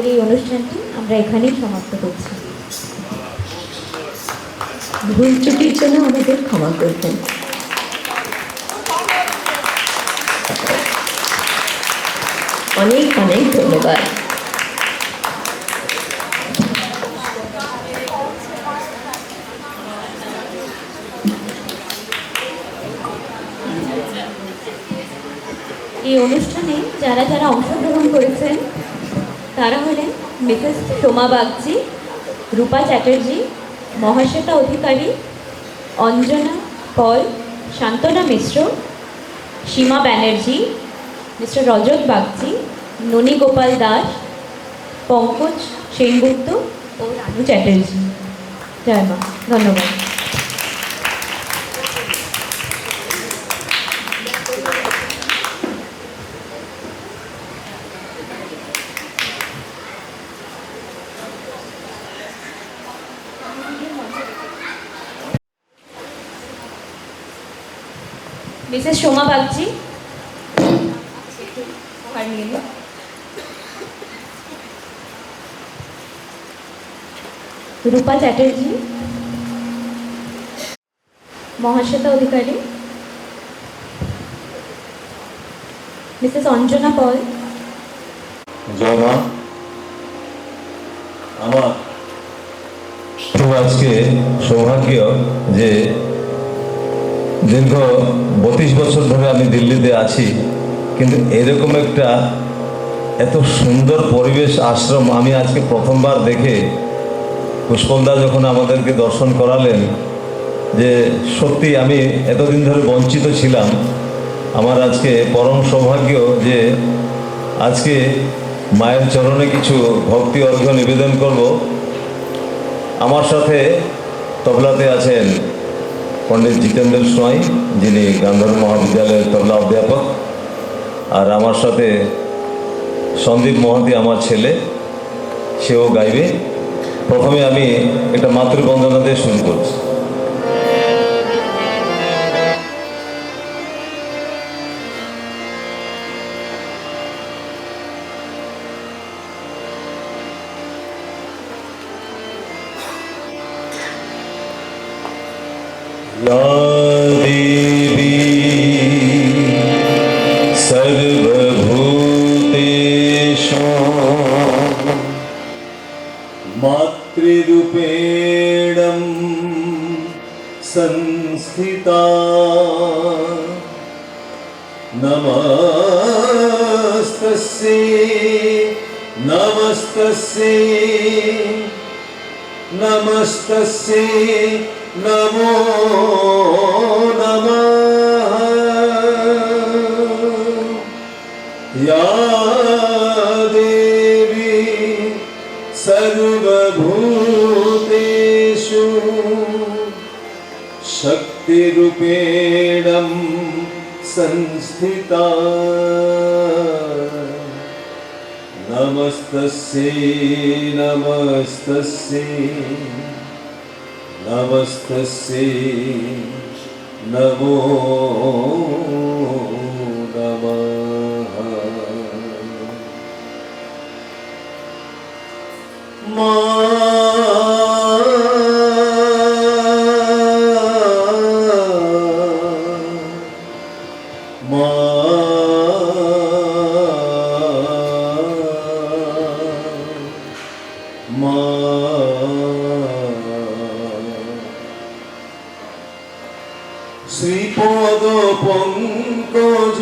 এই অনুষ্ঠানটি আমরা এখানেই সমাপ্ত করছি। ভুল ত্রুটির জন্য আমাদের ক্ষমা করবেন। অনেক অনেক ধন্যবাদ। এই অনুষ্ঠানে যারা যারা অংশগ্রহণ করেছেন তারা হলেন মিসেস সোমা বাগচি, রূপা চ্যাটার্জি, মহাশ্বেতা অধিকারী, অঞ্জনা পল, শান্তনা মিশ্র, সীমা ব্যানার্জি, মিস্টার রজত বাগচি, ননী গোপাল দাস, পঙ্কজ সেনগুপ্ত ও রানু চ্যাটার্জি। জয় মা। ধন্যবাদ। মিসেস সোমা বাগচি, রূপা চ্যাটার্জি, মহাশ্বেতা অধিকারী, মিসেস অঞ্জনা পল। জয় মা। আমার খুব আজকে সৌভাগ্য যে দীর্ঘ 32 বছর ধরে আমি দিল্লিতে আছি, কিন্তু এরকম একটা এত সুন্দর পরিবেশ আশ্রম আমি আজকে প্রথমবার দেখে পুষ্পলদা যখন আমাদেরকে দর্শন করালেন, যে সত্যি আমি এতদিন ধরে বঞ্চিত ছিলাম। আমার আজকে পরম সৌভাগ্য যে আজকে মায়ের চরণে কিছু ভক্তি অর্ঘ্য নিবেদন করব। আমার সাথে তবলাতে আছেন পণ্ডিত জিতেন্দ্র সোঁয়াই, যিনি গান্ধর্ব মহাবিদ্যালয়ের তবলা অধ্যাপক, আর আমার সাথে সন্দীপ মহাতি আমার ছেলে, সেও গাইবে। প্রথমে আমি একটা মাতৃবন্দনা দিয়ে শুরু করছি। देवी सर्वभूतेषु मातृरूपेण संस्थिता नमस्तस्यै नमस्तस्यै नमस्तस्यै नमो नमः। या देवी सर्वभूतेषु शक्तिरूपेण संस्थिता नमस्तस्यै नमस्तस्यै नमस्तस्यै नमो नमः। শ্রীপদ পঙ্কজ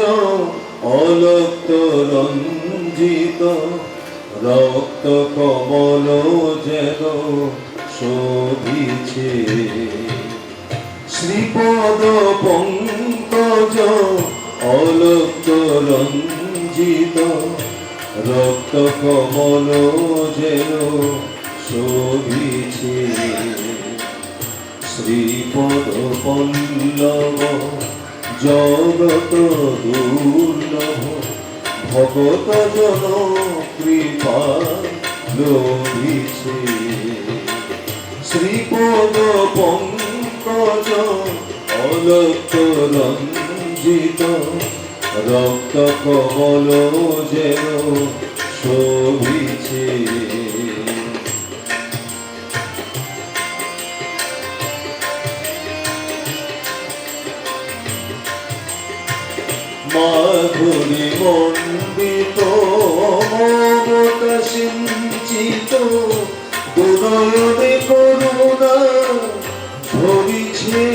অলক্ত রঞ্জিত রক্ত কমল যেন শোভিছে। শ্রীপদ পঙ্কজ অলক্ত রঞ্জিত রক্ত কমল যেন শোভিছে। শ্রীপদ পল্লব জগত দুর্লভ ভগত জন কৃপা লোভিছে। শ্রীপদ পঙ্কজ অলক্ত রঞ্জিত রক্ত কমল যেন শোভিছে। মাধুরী মণ্ডিত মমতা সিঞ্চিত দুনয়নে করুণা ঝরিছে।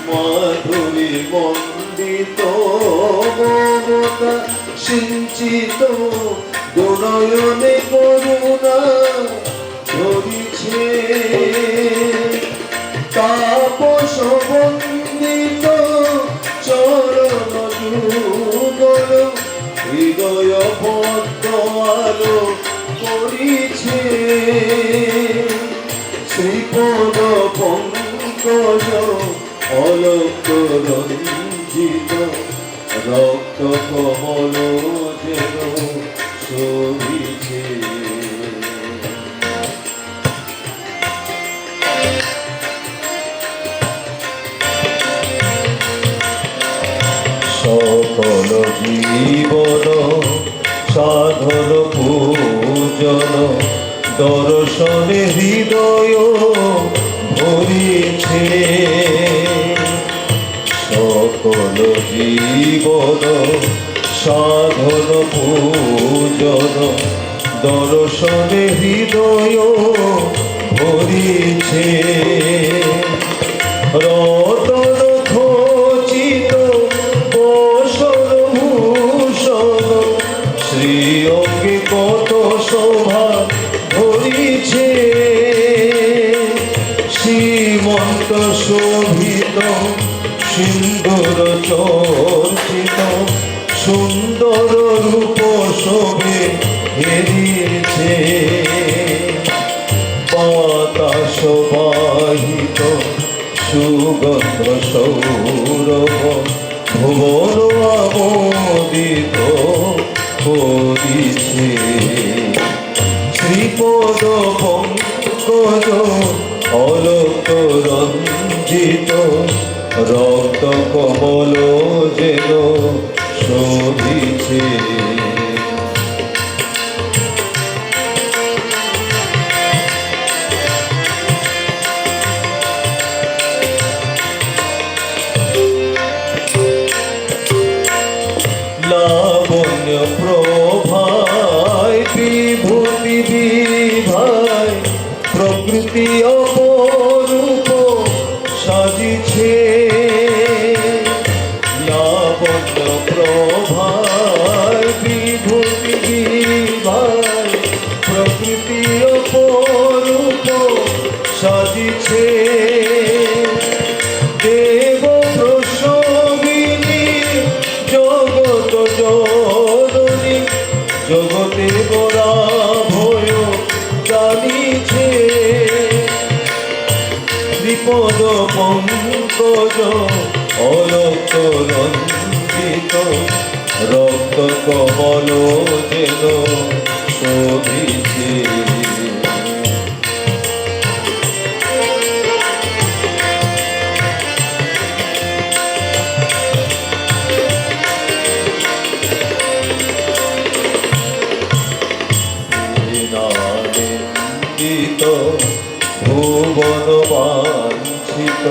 মাধুরী মণ্ডিত মমতা সিঞ্চিত দুনয়নে করুণা ঝরিছে। তাপস বন্দিত চরণ যুগল হৃদয় পদ্ম আলো করিছে। শ্রীপদ পঙ্কজ অলক রঞ্জিত রক্ত কমল যেন শোভিছে। সকল জীবন সাধন পূজন দর্শনে হৃদয় ভরিছে। সকল জীবন সাধন পূজন দর্শনে হৃদয় ভরিছে। রতন খচিত বসন ভূষণ শ্রী অঙ্গে কত শোভা ধরিছে। সীমন্ত শোভিত সিন্দুর চর্চিত সুন্দর রূপ শোভে হেরিছে। বাতাস বাহিত সুগন্ধ সৌরভ ভুবন আমোদিত করিছে। শ্রীপদ পঙ্কজ অলক রঞ্জিত রক্ত কমল যেন শোভিছে। লাবণ্য প্রভায় বিভূতি বিভায় প্রকৃতি অপরূপ সাজিছে। লাবণ্য প্রভায় বিভূতি বিভায় প্রকৃতি অপরূপ সাজিছে। দেব প্রসবিনী জগত জননী জগতে বরা ভয় জানিছে। শ্রীপদ পঙ্কজ অলক রঞ্জিত রক্ত কমল যেন শোভিছে। ভুবন বাঞ্ছিত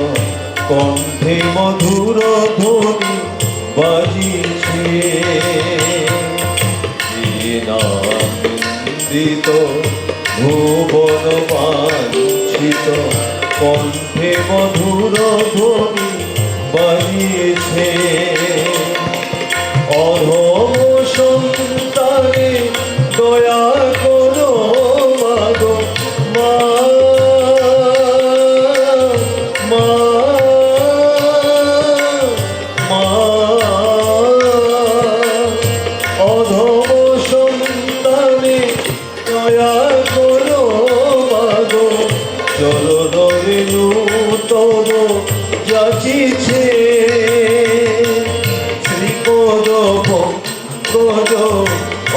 কণ্ঠে মধুর ধ্বনি বাজিছে। দীনানন্দিত ভুবন বাঞ্ছিত কণ্ঠে মধুর ধ্বনি বাজিছে। অধম সন্তানে দয়া করো মাগো মা। অধম সন্তানে দয়া করো মাগো চরণ রেণু তব যাচিছে। শ্রীপদ পঙ্কজ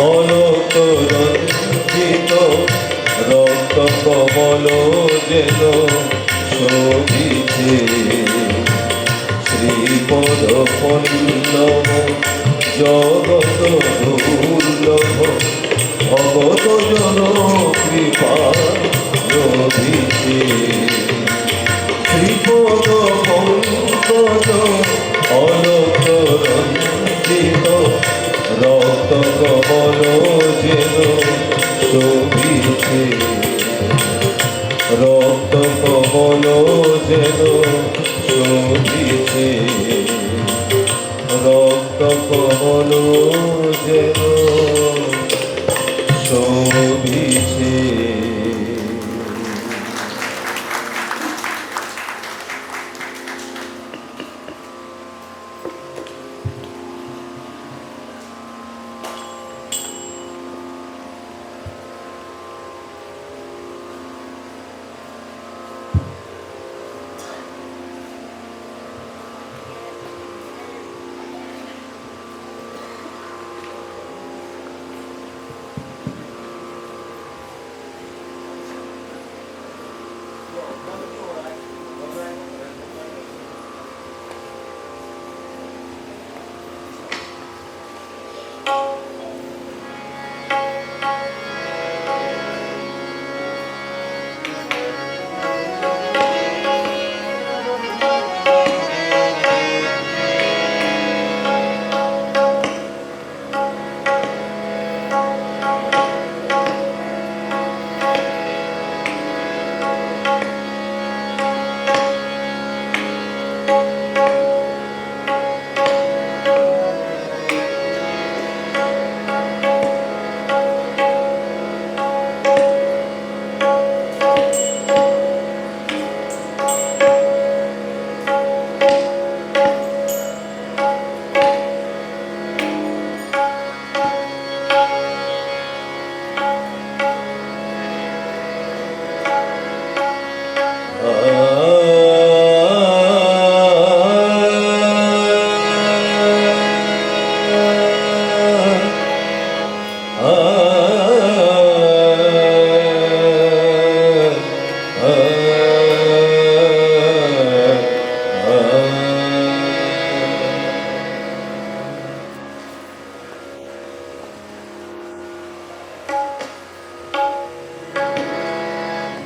অলক রঞ্জিত রক্ত কমল যেন শোভিছে। শ্রীপদ পল্লব জগত দুর্লভ ভগত জন কৃপা রবিছে শ্রীপদ পঙ্কজ অলক রঞ্জিত রক্ত কমল যেন শোভিছে রক্ত কমল যেন শোভিছে রক্ত কমল যেন শোভিছে।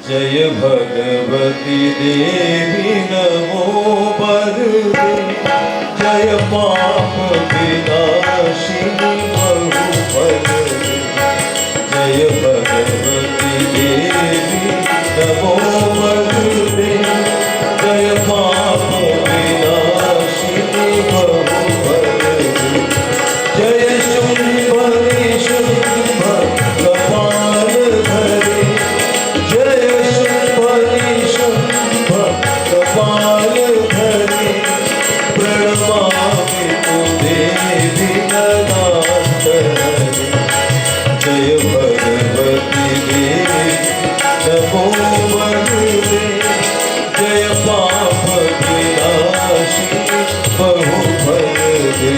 जय भगवती देवी नमो बरदे जय पाप विनाशिनी बहुफल जय भगवती देवी नमो बरदे जय पाप विनाशिनी बहुफल जय शुंभ निशुंभ कपाल धरे जय कपाल धरे प्रणमामि देवी ननाथ जय भगवती देवी नमो बरदे जय पाप विनाशिनी बहुफल दे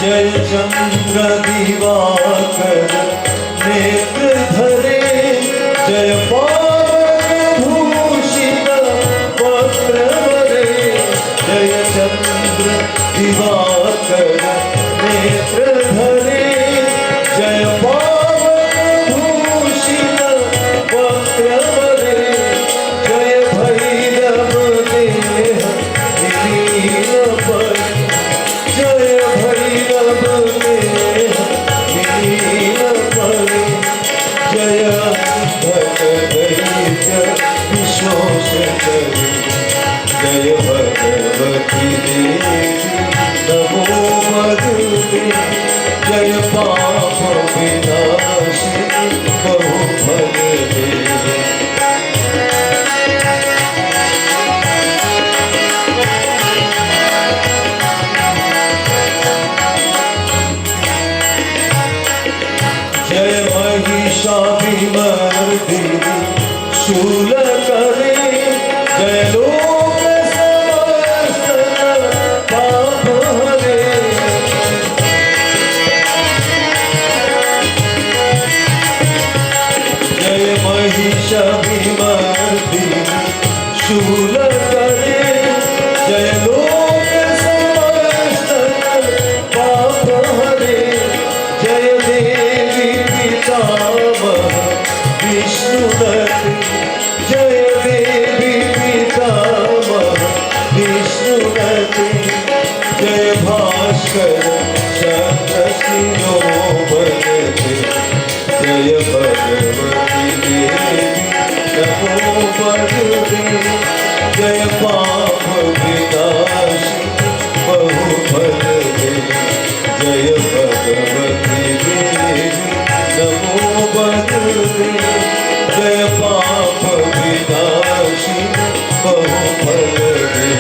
जय चंद्र दिवाकर नेत्र धरे जय पावक भूषित वक्त्रवरे जय चंद्र दिवाकर नेत्र धरे जय पावक भूषित वक्त्रवरे जय भैरव देह नीलपरि जय भैरव देह नीलपरि जय भक्त दैत्य विशोषकरि जय भगवती देवी नमो बरदे जय पाप विनाशिनी बहुफल दे जय महिषाभिमर्दिनी शूल विषविमर्दिनि शूलकरे जय लोक समस्त पापहरे जय देवी पितामह विष्णुदत्ते जय देवी पितामह विष्णुदत्ते जय भास्कर शतशिरो भजते जय भगवती देवी नमो भगवते जय पाप विनाशी बहु भजते जय भगवती देवी नमो भगवते जय पाप विनाशी बहु भजते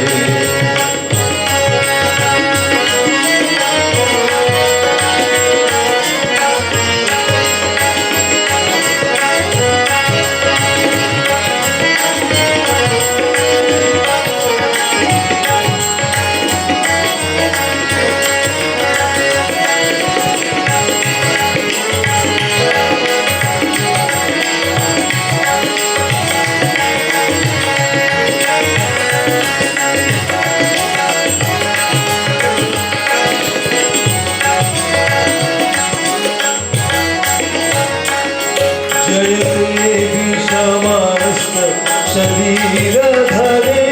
जय देवी समस्त शरीर धरे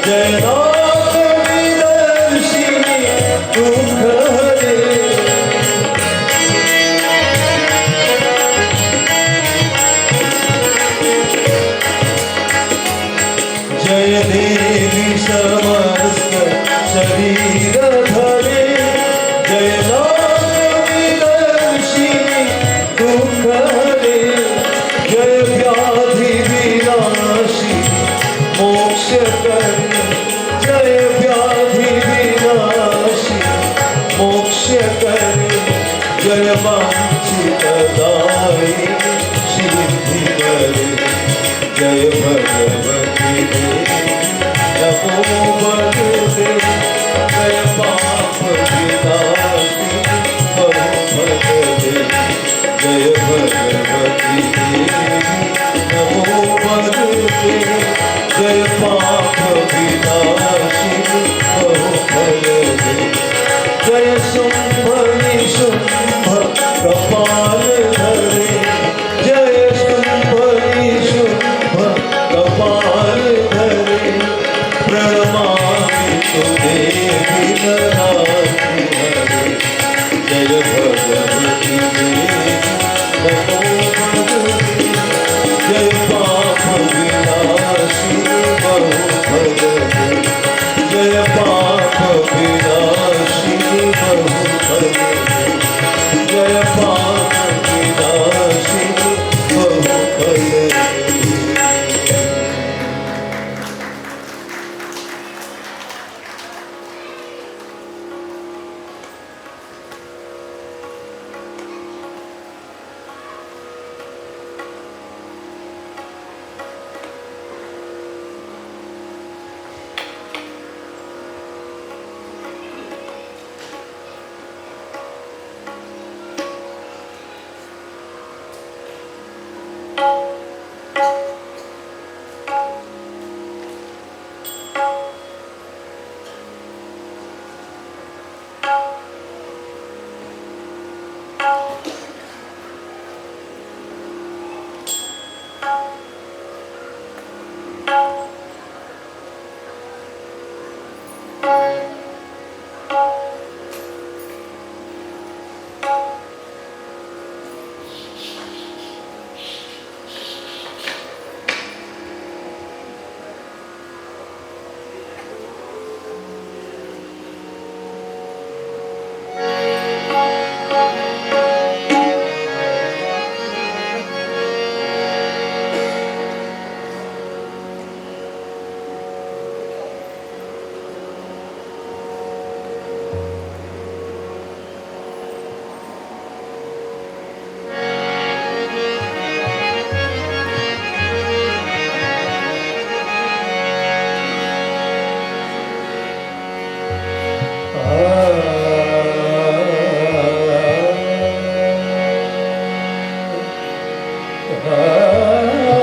जय नाथ विदर्शिनी दुख हरे जय देवी समस्त शरीर धरे जय नाथ विदर्शिनी दुख हरे जय व्याधि विनाशी मोक्ष करे जय व्याधि विनाशी मोक्ष करे जय वांछित दायिनी सिद्धि करे जय भगवती देवी नमो भगवते जय पाप विनाशी बहु भगवते जय भगवती देवी नमो भगवते जय पाप विनाशी बहु भगवते जय शुंभ निशुंभ कपाल धरे जय शुंभ निशुंभ कपाल धरे प्रणमामि देवी नराधि हरे जय भगवती देवी नमो भगवते जय पाप विनाशी बहु भगवते जय पाप विनाशी बहु भगवते जय पाप विनाशी बहु भगवते ah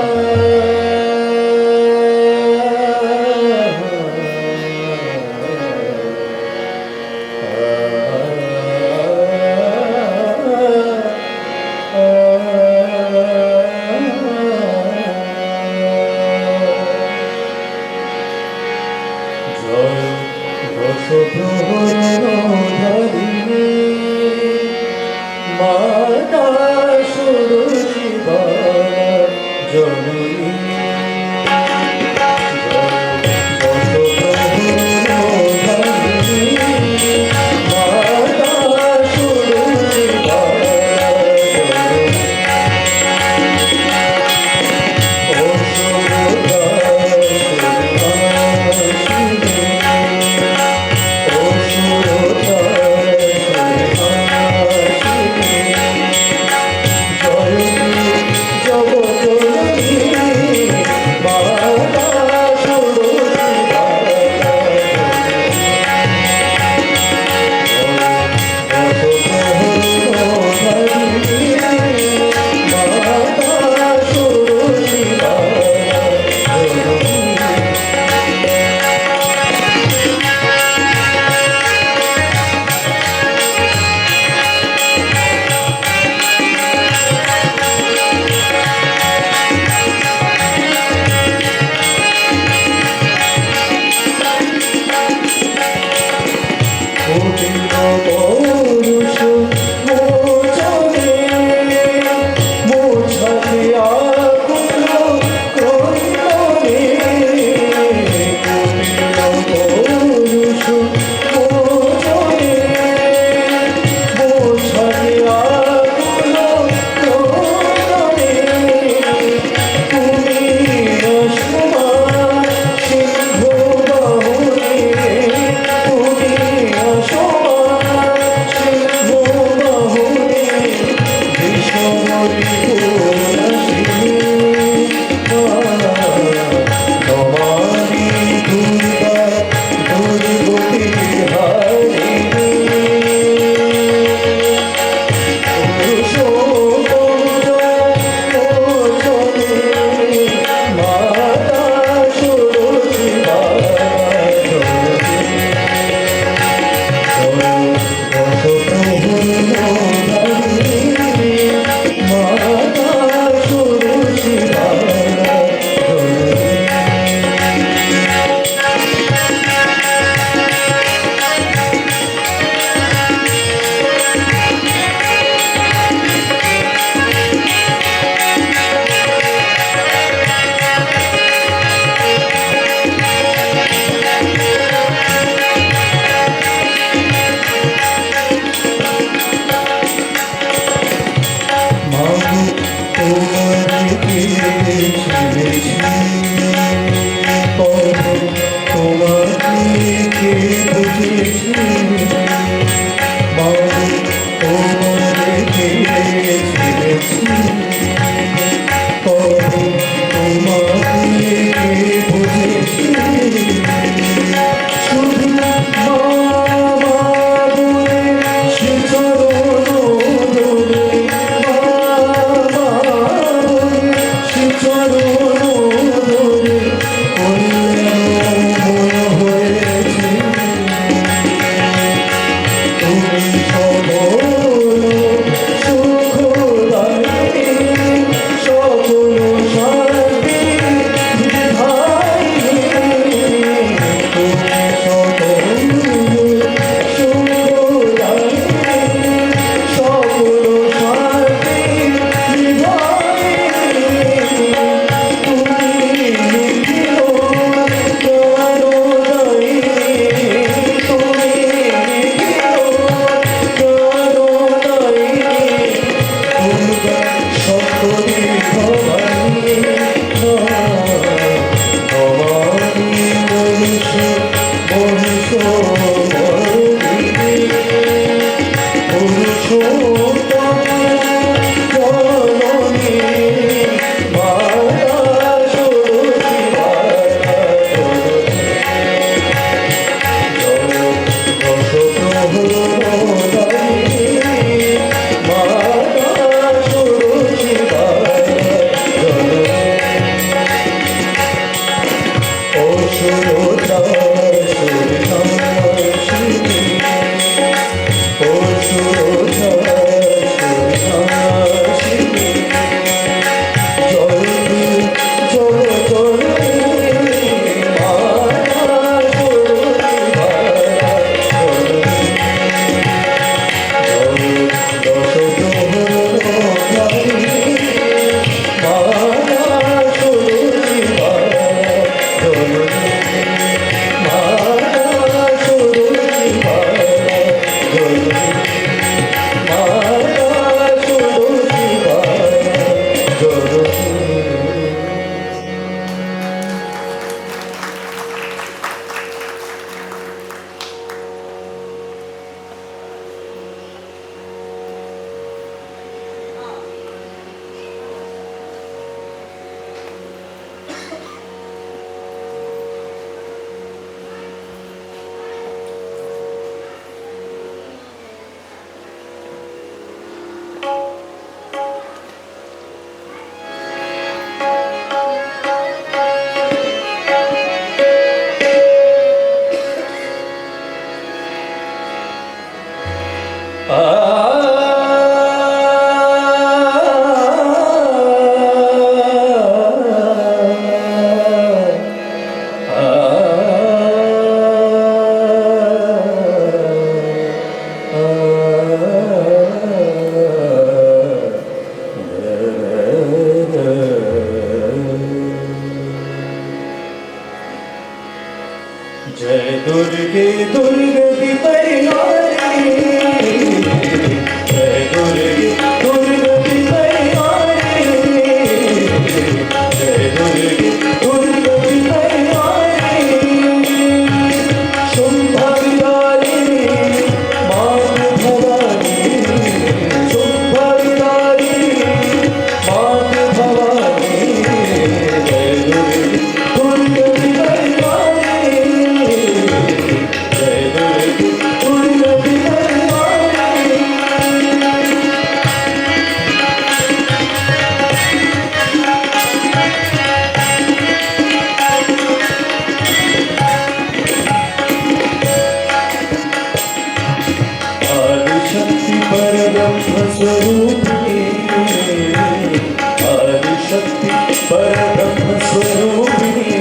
परब्रह्म स्वरूपिणी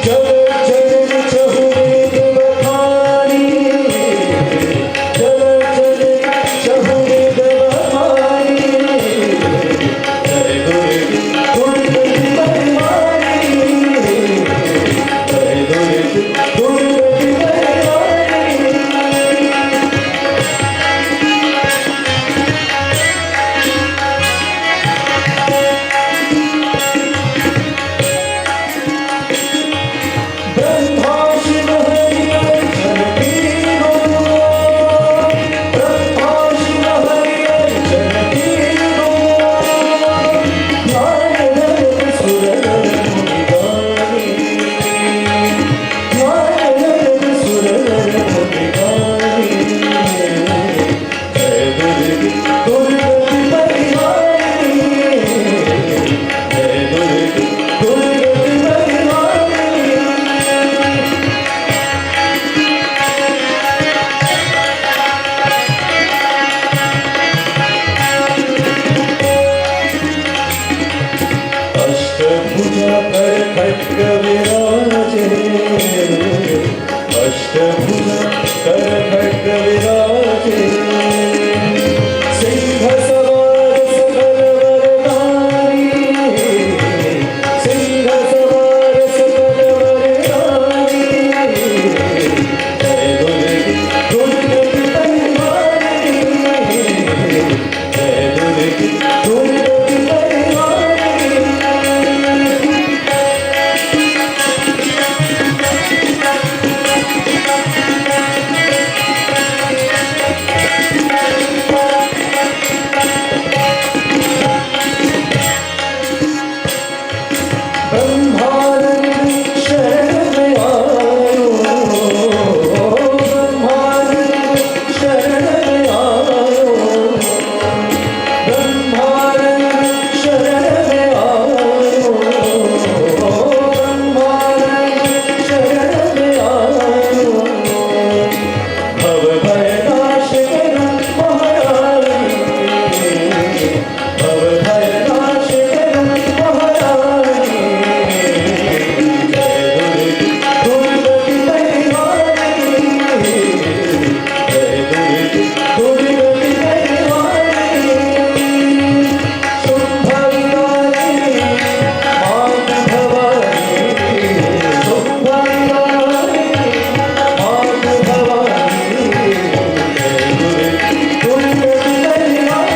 जग जनन चहुवेद बखानी जग जनन चहुवेद बखानी जय दुर्गे दुर्गति परवानी जय दुर्गे दुर्गति परवानी ब्रह्मा शिव हरि अर्चन कीनो ब्रह्मा शिव हरि अर्चन कीनो नारायण सुर नर मुनि गानी नारायण सुर नर मुनि गानी जय दुर्गे दुर्गति परिवारिणी जय दुर्गे दुर्गति परिवारिणी अष्टभुजा कर खड्ग विराजे अष्टभुजा कर खड्ग विराजे सिंह सवार सकल वरदानी सिंह सवार सकल वरदानी जय दुर्गे दुर्गति परिवारिणी जय दुर्गे दुर्गति परिवारिणी ब्रह्मानंद शरण में आयो ब्रह्मानंद शरण में आयो ब्रह्मानंद शरण में आयो ब्रह्मानंद शरण में आयो भव भय नाश करो महारानी भव भय नाश करो महारानी जय दुर्गे दुर्गति परिवारिणी जय दुर्गे दुर्गति परिवारिणी शुंभ विहारिणी मात भवानी शुंभ विहारिणी मात भवानी जय दुर्गे दुर्गति परिवारिणी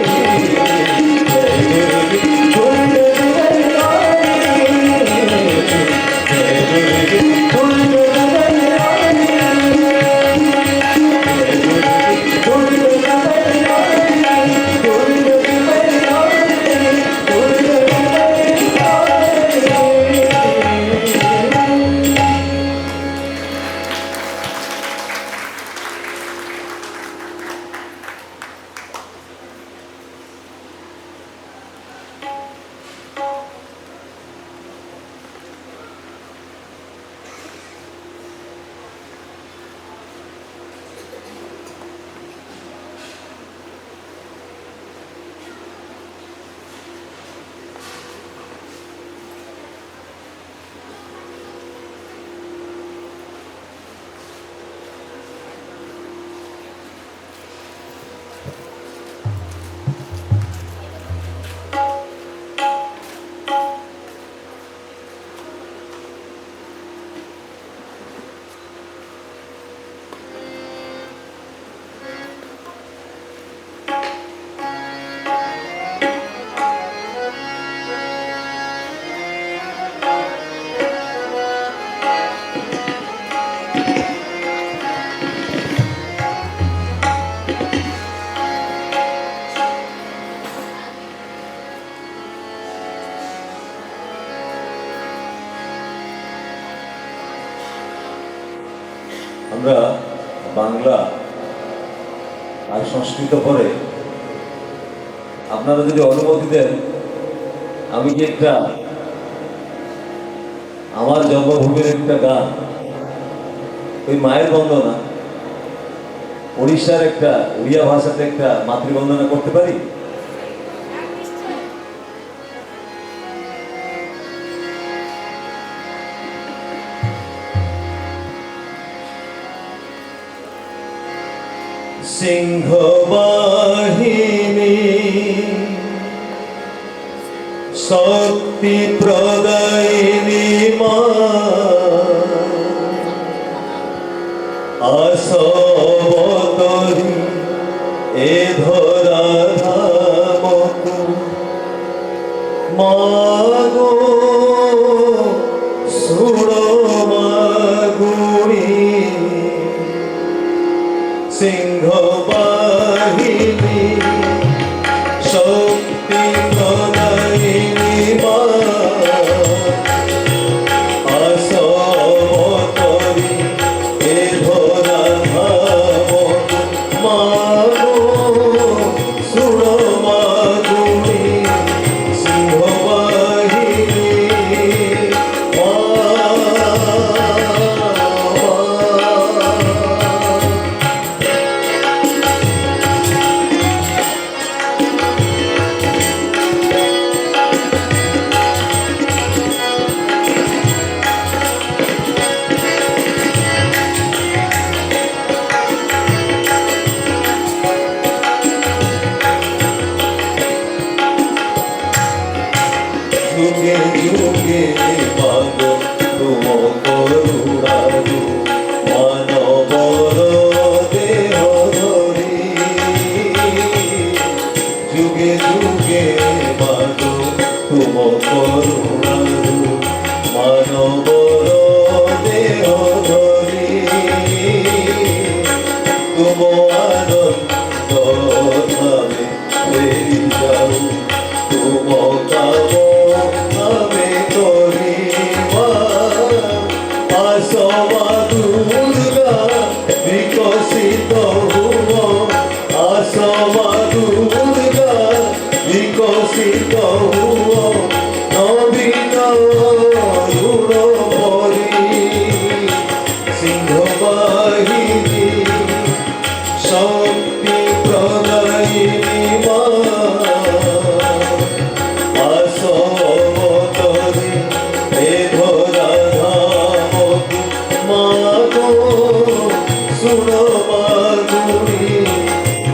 जय दुर्गे दुर्गति परिवारिणी जय दुर्गे दुर्गति परिवारिणी जय दुर्गे दुर्गति परिवारिणी दुर्गति परिवारिणी दुर्गति परिवारिणी আমরা বাংলা আর সংস্কৃত পড়ে আপনারা যদি অনুমতি দেন আমি কি একটা আমার জন্মভূমির একটা গান ওই মায়ের বন্দনা উড়িষ্যার একটা উড়িয়া ভাষাতে একটা মাতৃবন্দনা করতে পারি? সিংহ বাহিনী শক্তি প্রদায়িনী মা আসবতরি এ ধরা ধামকু মাগো সুড়ো মাগুড়ি সিংহ বাহিনী শক্তি প্রদায়িনী মা আসবতরি এ ধরা ধামকু মাগো সুড়ো মাগুড়ি সিংহ বাহিনী মা যুগে যুগে মাগো তুম করুণারু মানবর দেহ ধরি যুগে যুগে মাগো তুম করুণারু মানবর দেহ ধরি তুম আনন্দ ধামে ফেরি যাও তুম কাম আমি করি আসবা দুর্গা বিকশিত হুম আসবা দুর্গা বিকশিত হুম নবীন রুণ ভরি সিংহ বাহিনী শক্তি প্রদায়িনী মা আসবতরি এ ধরা ধামকু মাগো সুড়ো মাগুড়ি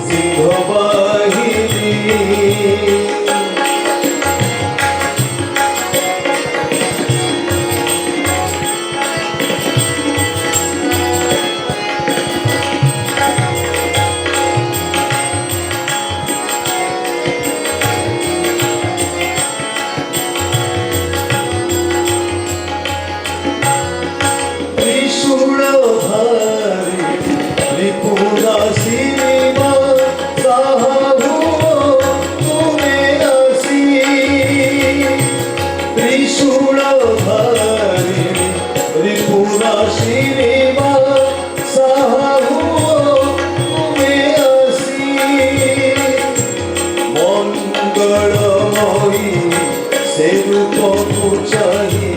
সিংহ বাহিনী ত্রিশূলধারী ত্রিপুরাসিনী মা সাহাভু তুমি আসি ত্রিশূলধারী ত্রিপুরাসিনী মা সাহাভু তুমি আসি মঙ্গলময়ী সে রূপ চাহি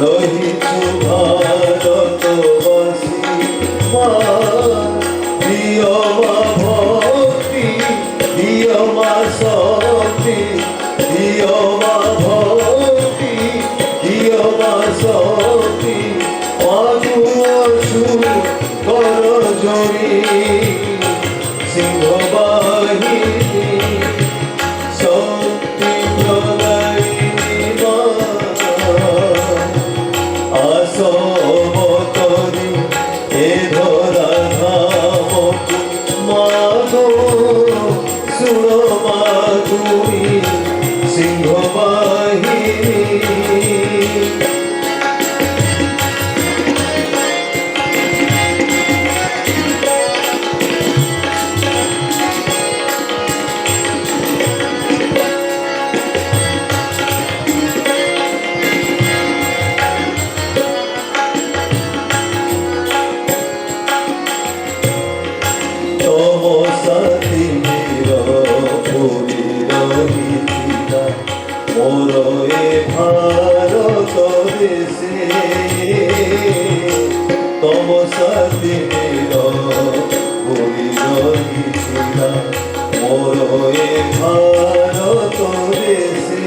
রহিছু ভারতবাসী মা প্রিয় মা ভক্তি প্রিয় মা শক্তি প্রিয় মা ভক্তি প্রিয় মা শক্তি অসু কর জড়ি সিংহ বাহিনী শক্তি প্রদায়িনী মা আসবতরি এ ধরা ধামকু মাগো সুড়ো মাগুড়ি সিংহ বাহিনী তমসাতি পুরী রহিতা মোর এ ভারত দেশে তমসাতি পুরী রহিতা মোর এ ভারত দেশে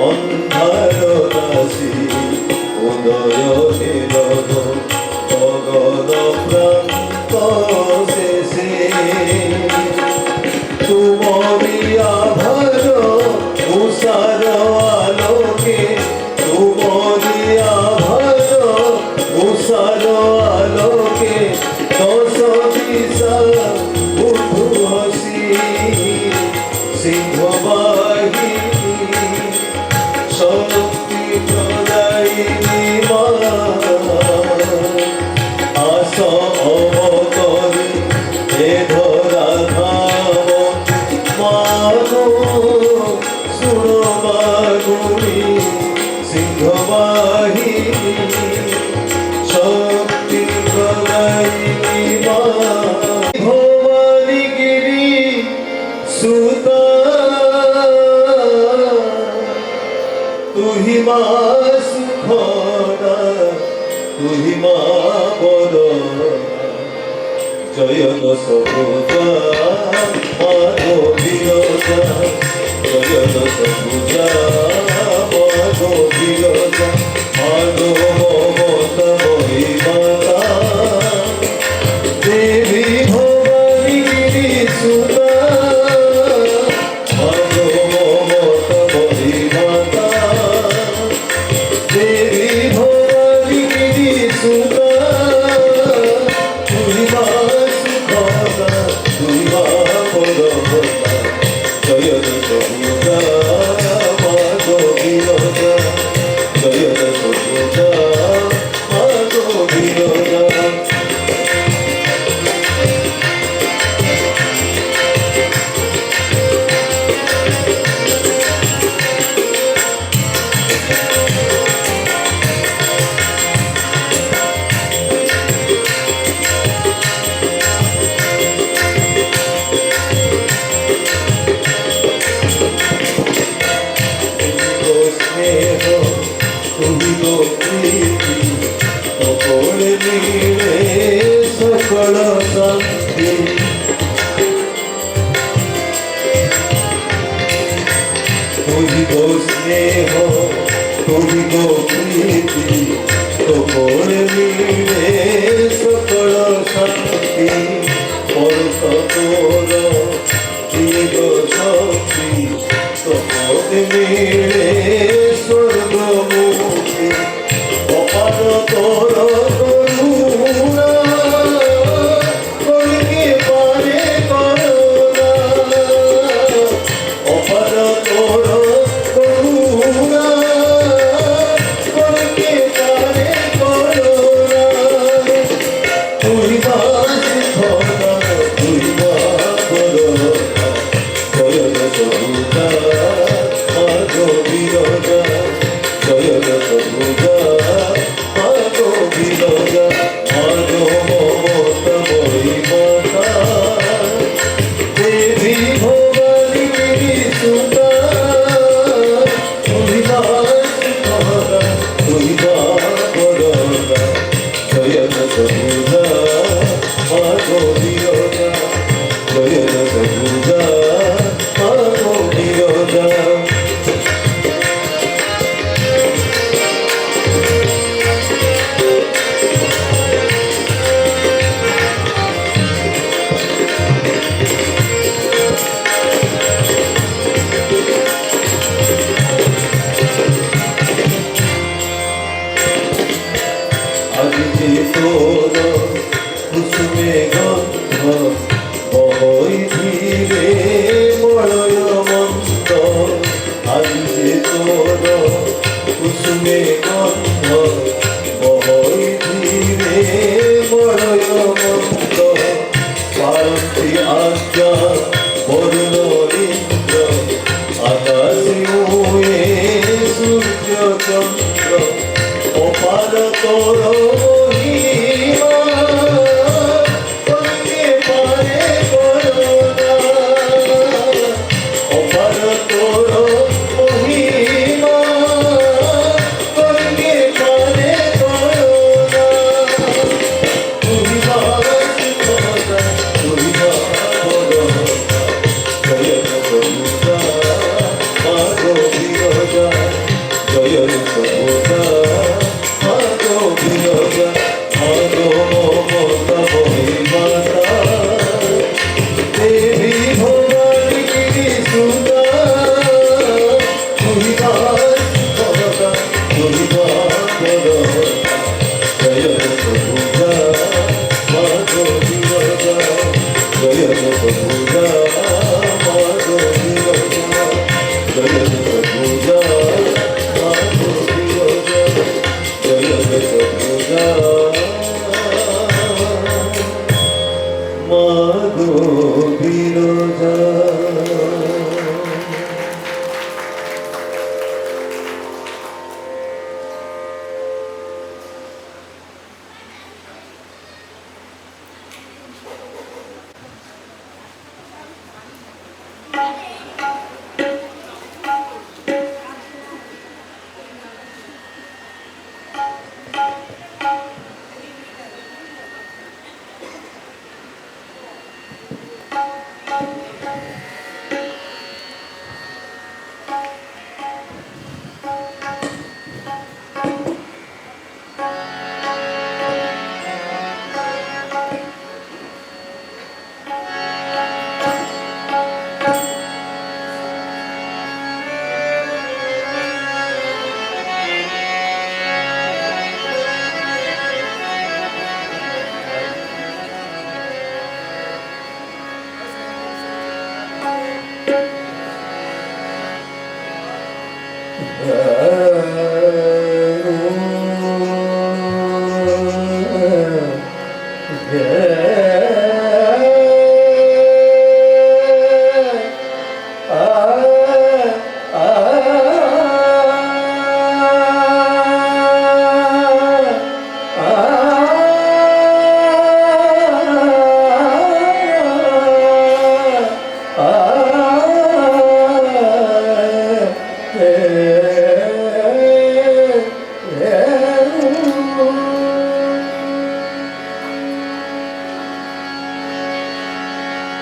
অন্ধার রাশি উদয় এলো গগন প্রান্ত तुमरी आभर उषार आलोके तुमरी आभर उषार आलोके दश दिशा उठु हसी सिंहवाहिनी शक्ति प्रदायिनी मा आस अवतरी हे धरा धाम मानो सुरबागुणी सिंहवाहिनी शक्ति प्रदायिनी मा भवानी गिरी सुता तुहि मा सुखदा तुहि मा बड़ जय दश भुजा माधो विरजा जय दश भुजा माधो विरजा माधो ममता महिमाता देवी भवानी गिरी सुता माधो ममता महिमाता देवी भवानी गिरी सुता तुहि मा सुखदा तुहि मा बड़ जय दश भुजा माधो विरजा जय दश भुजा माधो विरजा तो स्नेह तुहि तो प्रीति अपने नीड़े सकल शांति तुहि तो स्नेह तुहि तो प्रीति अपने नीड़े सकल शांति परस तोर दिग शक्ति तपने नीड़े स्वर्गमुखी अपार तोर करुणा कलिके पारे करुणा अपार तोर करुणा कलिके पारे करुणा तुहि मा सुखदा तुहि मा बड़ जय दश भुजा माधो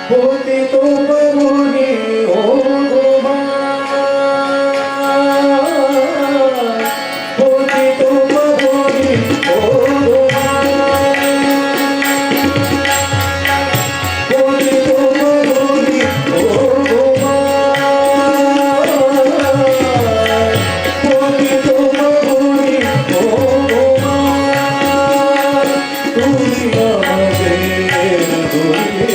পতিত পাবনি ও গোমা, পতিত পাবনি ও গোমা, পতিত পাবনি ও গোমা, পতিত পাবনি ও গোমা, তুমি আমাদের দুর্গা।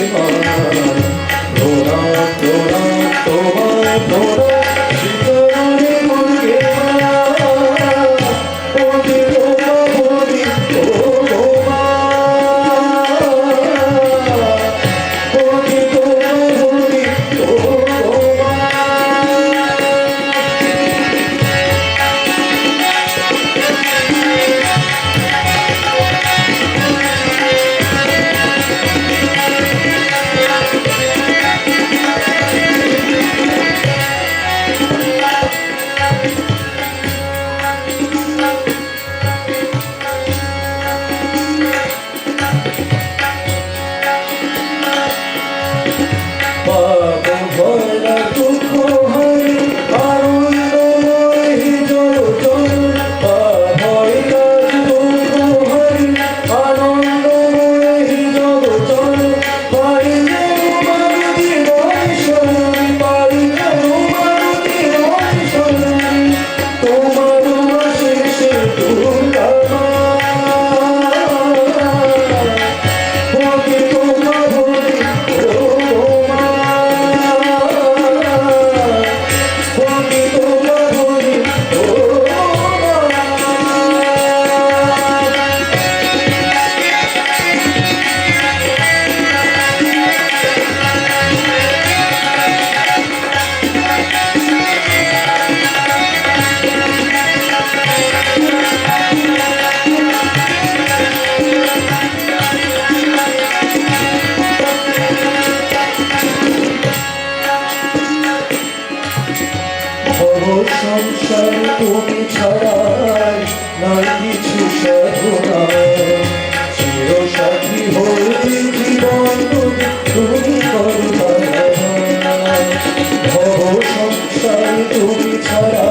সংসার তুমি ছাড়া নাই কিছু সাধনা, চির সাথী হয়ে জীবন তুমি করবা। ভব সংসার তুমি ছাড়া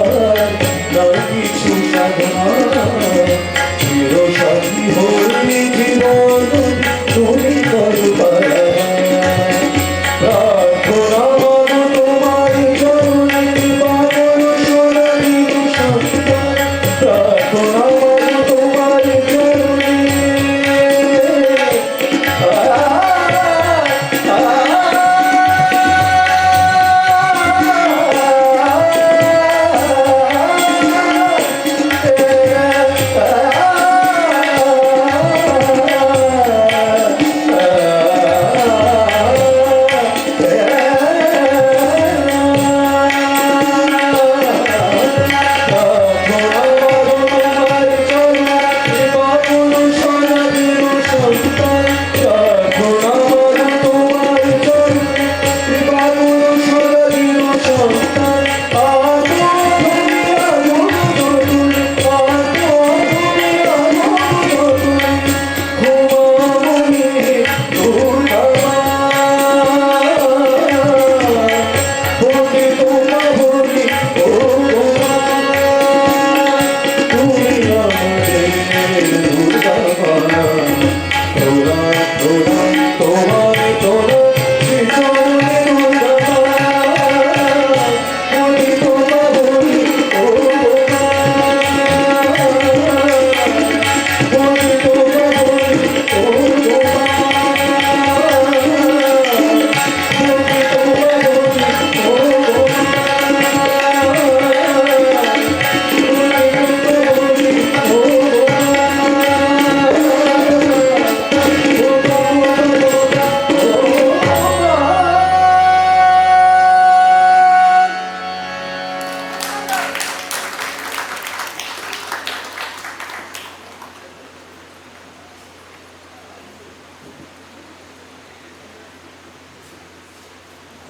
নাই কিছু সাধনা, চির সাথী হয়ে জীবন তুমি করবা।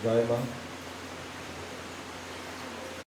জয় মা